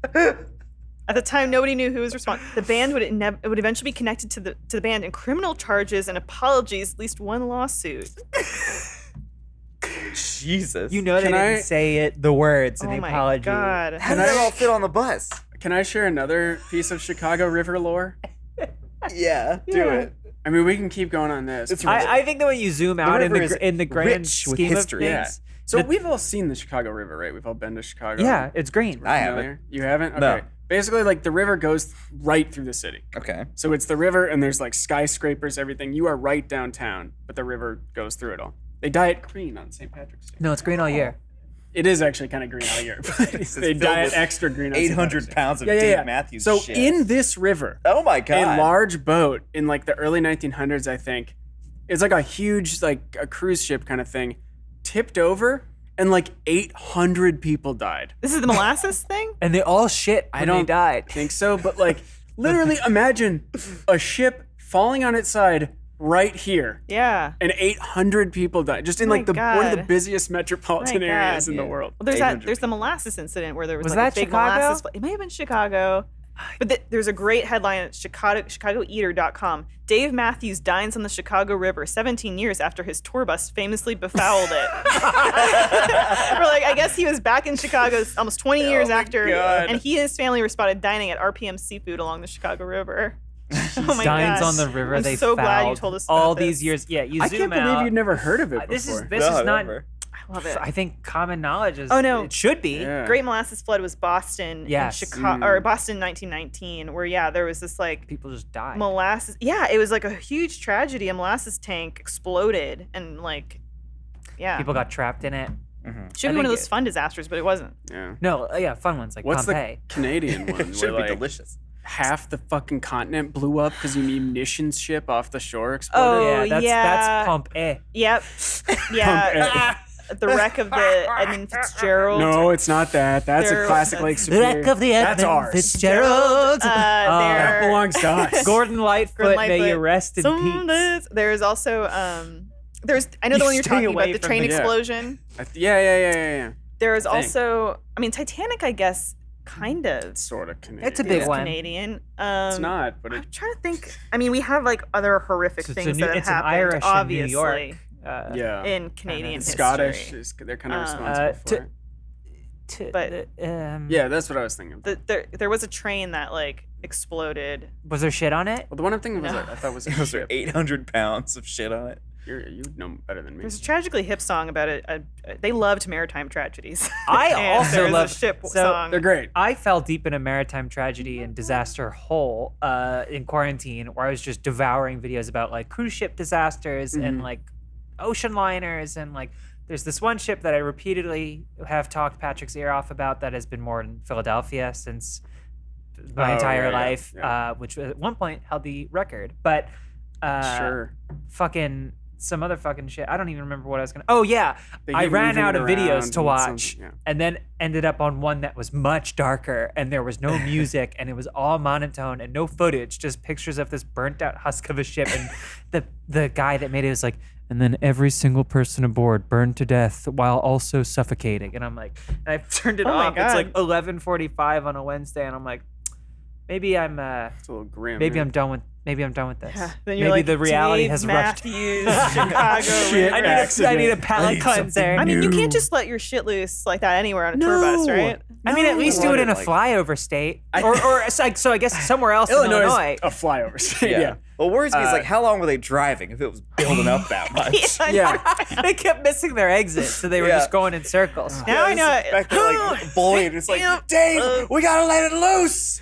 At the time, nobody knew who was responsible. The band would eventually be connected to the band, and criminal charges and apologies, at least one lawsuit. Jesus. You know they didn't say the words in the apology. Oh my God. How did that all fit on the bus? Can I share another piece of Chicago River lore? Yeah, do it. I mean, we can keep going on this. I think that when you zoom out in the grand rich with scheme of history. things, So we've all seen the Chicago River, right? We've all been to Chicago. yeah, it's green. I haven't. You haven't? Okay. No. Basically, like the river goes right through the city. Okay. So it's the river, and there's like skyscrapers, everything. You are right downtown, but the river goes through it all. They dye it green on St. Patrick's Day. No, it's green all year. It is actually kind of green all year, but they dye it extra green on St. 800 Patrick's Day. pounds of Dave Matthews So shit. in this river, Oh my God. a large boat in like the early 1900s, I think, it's like a huge, like a cruise ship kind of thing, tipped over, and like 800 people died. This is the molasses thing? And they all shit when they died. Think so, but like literally imagine a ship falling on its side right here, Yeah. and 800 people died just in My like one of the God. busiest metropolitan My areas God. in the world. Well, there's 800 there's the molasses incident where there was Was like that a big Chicago? molasses. It may have been Chicago. But there's a great headline at ChicagoEater.com. Dave Matthews dines on the Chicago River 17 years after his tour bus famously befouled it. We're like, I guess he was back in Chicago almost 20 years after, God. and he and his family were spotted dining at RPM Seafood along the Chicago River. Oh my Dines gosh. on the river. I'm they so glad you fouled told us all about these this. years. Yeah, you I zoom can't believe out. you'd never heard of it before. This is No, not. never. I love it. I think common knowledge is. Oh, no. It should be. Yeah. Great Molasses Flood was Boston Yes. in Chicago, or Boston 1919, where there was this like People just died. molasses. Yeah, it was like a huge tragedy. A molasses tank exploded, and like, People got trapped in it. should I be one of think those fun disasters, but it wasn't. Yeah. No, yeah, fun ones like What's Pompeii. the Canadian one? It should where, be like, delicious. half the fucking continent blew up because a munitions ship off the shore exploded? Oh, yeah, that's Pompeii. Yep. Yeah. The wreck of the Edmund Fitzgerald. No, it's not that. That's There- a classic Lake Superior. That's ours. Fitzgerald. That There. belongs to us. Gordon Lightfoot, may you rest in peace. There's also I know the one you're Stay talking away about, the from train the- explosion. Yeah. There is also, Titanic, I guess, kind of. Sort of Canadian. It's a big is one. Canadian. It's not, but I'm trying to think. We have like other horrific It's things that have it's an happened, Irish obviously, in New York. yeah. in Canadian And history. Scottish, they're kind of responsible for it. but- Yeah, that's what I was thinking. There was a train that like exploded. was there shit on it? Well, the one I'm thinking was No. I thought was a Those are ship. 800 pounds of shit on it. You know better than me. There's a tragically hip song about it. They loved maritime tragedies. I And also there's love a ship so song. They're great. I fell deep in a maritime tragedy and disaster hole in quarantine, where I was just devouring videos about like cruise ship disasters and like ocean liners, and like there's this one ship that I repeatedly have talked Patrick's ear off about that has been moored in Philadelphia since my Oh, entire yeah, life, yeah. which at one point held the record. But Sure. fucking some other fucking shit. I don't even remember what I was gonna. Oh yeah, They I keep ran moving out it of videos around to and some- watch, yeah. and then ended up on one that was much darker, and there was no music, and it was all monotone and no footage, just pictures of this burnt out husk of a ship. And the guy that made it was like, and then every single person aboard burned to death while also suffocating. And I'm like, and I turned it Oh my off. It's like God. 11:45 on a Wednesday, and I'm like, maybe I'm It's a little grim. maybe yeah. I'm done with. Maybe I'm done with this. Yeah. Then you're Maybe like, the reality Dave has rushed. Matthews, Chicago. Shit. River. I need a I palate need cleanser. something You new. can't just let your shit loose like that anywhere on a tour bus, right? I mean, at least do it in a Like- flyover state, or so I guess somewhere else in Illinois Illinois. is a flyover state. Yeah. What worries me is like how long were they driving if it was building up that much? Yeah. They kept missing their exit, so they were Yeah. just going in circles. Now I know. The fact that, like, bullied, it's like, Dave, we gotta let it loose.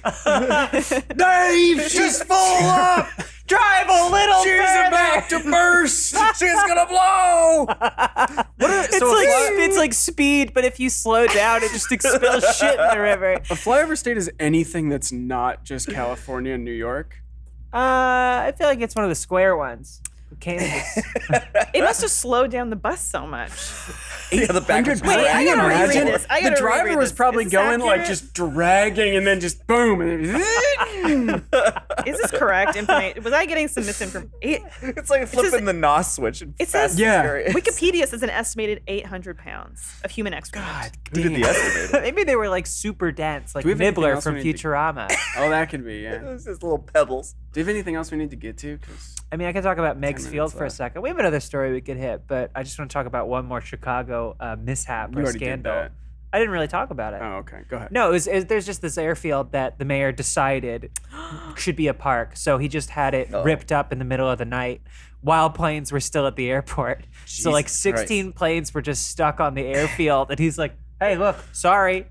Dave, she's full up. Drive a little She's further. about to burst. She's gonna blow. It's like speed, but if you slow down, it just expels shit in the river. A flyover state is anything that's not just California and New York. I feel like it's one of the square ones. Kansas. It must have slowed down the bus so much. Yeah, the back was Wait, I gotta reread Imagine this. I the gotta driver reread was this. probably Is this going like accurate? just dragging and then just boom. And then Is this correct information? Was I getting some misinformation? It's like flipping the NOS switch. And It says- Yeah. Wikipedia says an estimated 800 pounds of human excrement. Who did the estimate? Maybe they were like super dense, like Do we have anything Nibbler else from we need to- Futurama. oh, that could be, yeah. It's just little pebbles. Do you have anything else we need to get to? 'Cause I mean, I could talk about Meg's minutes Field for a left. second. We have another story we could hit, but I just want to talk about one more Chicago mishap you or already did scandal. that. I didn't really talk about it. Oh, okay. Go ahead. No, there's just this airfield that the mayor decided should be a park. So he just had it ripped up in the middle of the night while planes were still at the airport. So like Jesus 16 planes were just stuck on the airfield. And he's like, hey, look, sorry.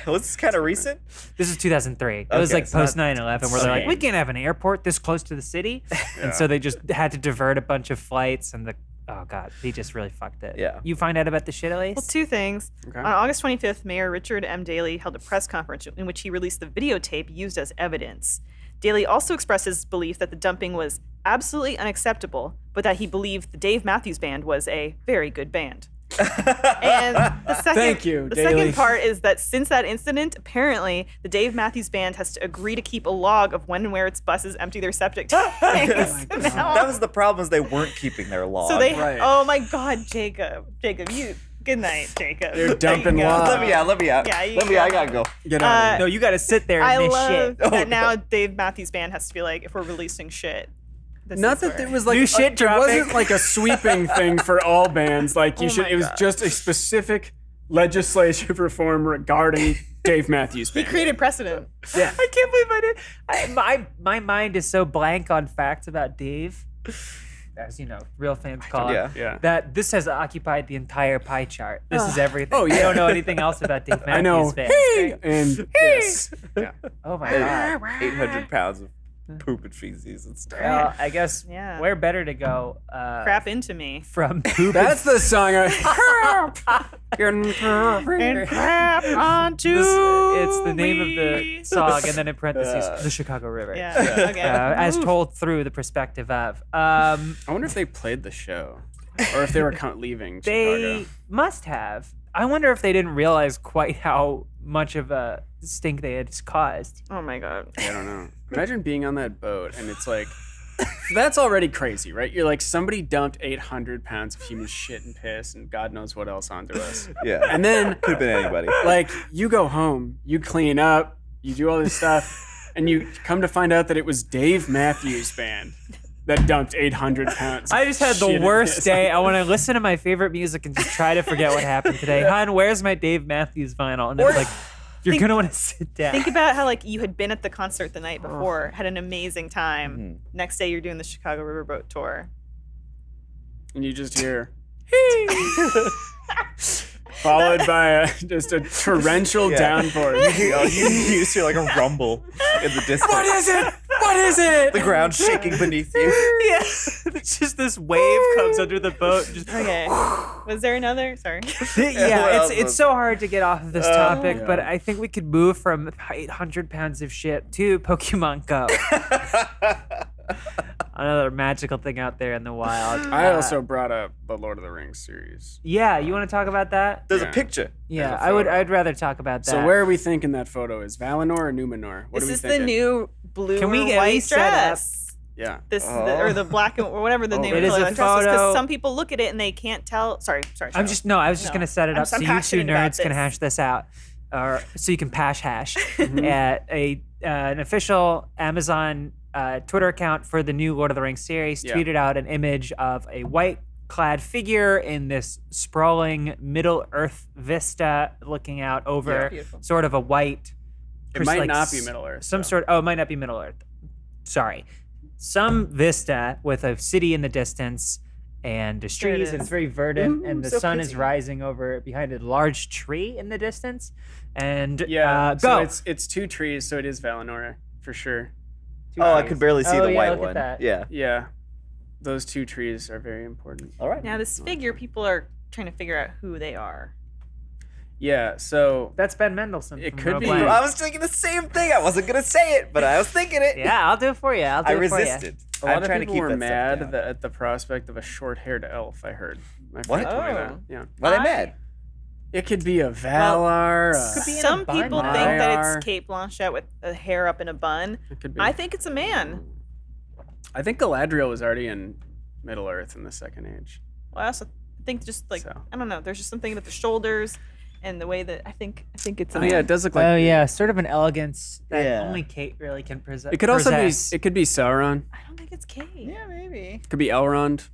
Was this kind of recent? This is 2003. It was Okay, like so not- post 9/11 where they're like, Okay. we can't have an airport this close to the city. And so they just had to divert a bunch of flights and oh God, he just really fucked it. Yeah. You find out about the shit at least? Well, two things. Okay. On August 25th, Mayor Richard M. Daley held a press conference in which he released the videotape used as evidence. Daley also expressed his belief that the dumping was absolutely unacceptable, but that he believed the Dave Matthews Band was a very good band. And the second, Thank you, the Daley. second part is that since that incident, apparently the Dave Matthews Band has to agree to keep a log of when and where its buses empty their septic tanks. That was the problem, is they weren't keeping their log. So they, Right. oh my God, Jacob, you, good night, Jacob. They're dumping There you go. logs. Let me out. Yeah, you Let me go. out. I gotta go. Get out. No, you got to sit there and I miss love shit. that now Dave Matthews Band has to be like, if we're releasing shit. This Not is that where- there was like New shit it dropping. wasn't like a sweeping thing for all bands. Like you Oh should. my It was God. just a specific legislative reform regarding Dave Matthews He Band. created precedent. Yeah. I can't believe I did. My mind is so blank on facts about Dave, as you know, real fans call Yeah. it, Yeah. that this has occupied the entire pie chart. This is everything. Oh, yeah. I don't know anything else about Dave Matthews I know. Band. Hey, and this. Yeah. Oh my God. 800 pounds of poop and feces and stuff. Well, I guess Yeah. where better to go Crap into me. from poop That's the song. And crap onto It's the name of the song, and then in parentheses, the Chicago River. Yeah. Okay. As told through the perspective of. I wonder if they played the show, or if they were leaving They Chicago. must have. I wonder if they didn't realize quite how much of a stink they had caused. Oh my God. I don't know. Imagine being on that boat and it's like, that's already crazy, right? You're like, somebody dumped 800 pounds of human shit and piss and God knows what else onto us. Yeah. And then, Could have been anybody. like, you go home, you clean up, you do all this stuff, and you come to find out that it was Dave Matthews Band that dumped 800 pounds. I just had shit the and worst piss. day. I want to listen to my favorite music and just try to forget what happened today. Hon, where's my Dave Matthews vinyl? And it's like, you're Think- going to want to sit down. Think about how like you had been at the concert the night before, had an amazing time. Next day you're doing the Chicago Riverboat tour. And you just hear, followed by just a torrential Yeah. downpour. You just hear like a rumble in the distance. What is it? What is it? The ground shaking beneath you. Yeah. It's just this wave comes under the boat. Just, Okay. Was there another? Sorry. yeah, else it's was so hard to get off of this topic, yeah. but I think we could move from 800 pounds of shit to Pokemon Go. Another magical thing out there in the wild. I also brought up the Lord of the Rings series. Yeah, you want to talk about that? There's Yeah. a picture. Yeah, There's a I would. photo. I'd rather talk about that. So where are we thinking that photo is? Valinor or Numenor? What This are we is thinking? the new blue Can we or at white least set up- dress. Yeah. This Oh. or the black and or whatever the Oh, name it of is the a dresses, 'cause photo- some people look at it and they can't tell. Sorry. I was just gonna set it I'm up so so you two passionate about nerds can this. hash this out, or so you can hash. At an official Amazon Twitter account for the new Lord of the Rings series Yeah. tweeted out an image of a white-clad figure in this sprawling Middle Earth vista, looking out over Beautiful. sort of a white. It might like not be s- Middle Earth. Some though. sort. Oh, it might not be Middle Earth. Sorry, some vista with a city in the distance and there's There it trees and is. it's very verdant and the so sun is pretty. rising over behind a large tree in the distance. And Yeah. go. So it's two trees, so it is Valinor for sure. I trees. could barely see Oh, the yeah, white look at one. that. Yeah. Yeah, those 2 trees are very important. All right. Now this figure, people are trying to figure out who they are. Yeah, so That's Ben Mendelsohn. It from could Rogue be- One. I was thinking the same thing. I wasn't gonna say it, but I was thinking it. Yeah, I'll do it for you. I'll do I it for you. resisted. a lot I'm of trying to people keep were that mad stuff down. at the prospect of a short-haired elf. I heard. My What? friend told me that. Oh. Yeah, Why are they I- mad? it could be a Valar. Could be in a Some bun. people think They that are- it's Kate Blanchett with a hair up in a bun. It could be. I think it's a man. I think Galadriel was already in Middle Earth in the Second Age. Well, I also think just like So. I don't know. There's just something about the shoulders and the way that I think it's a Oh man. yeah, it does look like. Oh yeah, sort of an elegance that Yeah. only Kate really can present. It could also be. It could be Sauron. I don't think it's Kate. Yeah, maybe. It could be Elrond.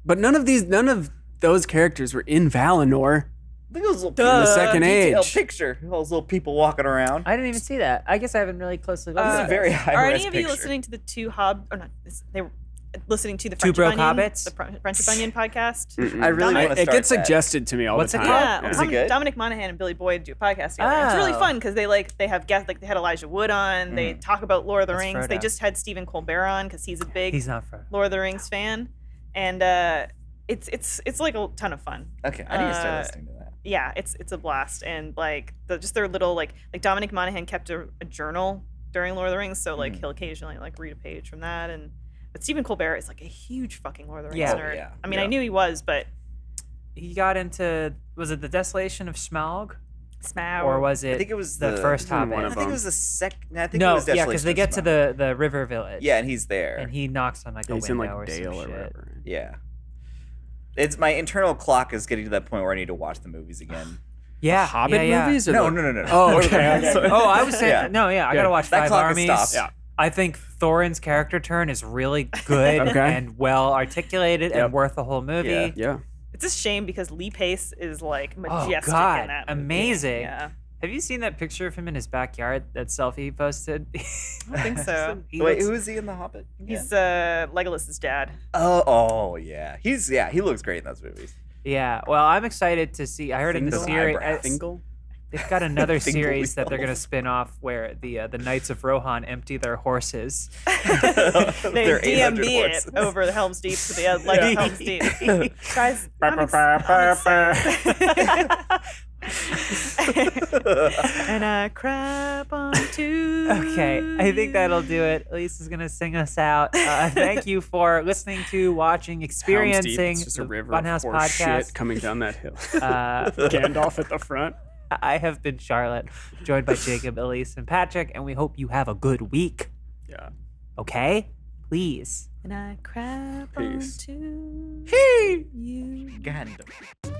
But none of those characters were in Valinor. Look at those little In the Second detailed Age. picture. All those little people walking around. I didn't even see that. I guess I haven't really closely looked This is at a it. very high Are res any of you picture. listening to the they were listening to the Two Friendship Broke Onion, Hobbits? the Friendship Onion podcast? I really Dominic- want to It start gets that. suggested to me all What's the it time. called? Yeah, Is it good? Dominic Monaghan and Billy Boyd do a podcast together. It's really Oh. fun because they have guests, like they had Elijah Wood on. They talk about Lord of the That's Rings. They Frodo. just had Stephen Colbert on because he's a big He's not for. Lord of the Rings fan, and it's like a ton of fun. Okay, I need to start Uh, listening to that. Yeah, it's a blast, and like just their little like Dominic Monaghan kept a journal during Lord of the Rings, so like he'll occasionally like read a page from that, but Stephen Colbert is like a huge fucking Lord of the Rings Yeah. nerd. Yeah. I mean, I Yeah. knew he was, but He got into, was it the Desolation of Smaug, Smaug. or was it? I think it was the first one Hobbit. I of think it them. was the second. I think it No, was yeah, because they get to Desolation of the river village. Smaug. Yeah, and he's there. and he knocks on like a He's in window like or Dale some or shit. whatever. Yeah. It's my internal clock is getting to that point where I need to watch the movies again. Yeah, Hobbit yeah. movies? Or No, the- no. Oh, Lord of the okay. Rings. Oh, I was saying, Yeah. no, yeah, I Good. gotta watch That Five clock has Armies. stopped. Yeah. I think Thorin's character turn is really good Okay. and well articulated Yep. and worth the whole movie. Yeah. Yeah. It's a shame because Lee Pace is like Oh majestic God, in that movie. amazing! Yeah, Have you seen that picture of him in his backyard? That selfie he posted. I think so. He Wait, looks- who is he in The Hobbit? He's Legolas's dad. Oh yeah. He looks great in those movies. Yeah, well, I'm excited to see. I heard in the Those series eyebrows. Fingal? they've got another Fingal series that they're wheels. gonna spin off where the Knights of Rohan empty their horses. They They're 800 DMB horses. it over the Helm's Deep to the Lego Helm's Deep. Guys, I'm excited. And I crap on too. Okay, I think that'll do it. Lisa's gonna sing us out. Thank you for listening to, watching, Helm's Deep, experiencing it's just a the river of Funhaus horse Podcast. shit coming down that hill. Gandalf Gandalf at the front. I have been Charlotte, joined by Jacob, Elise, and Patrick, and we hope you have a good week. Yeah. Okay? Please. And I crap Peace. on to you. Gandalf.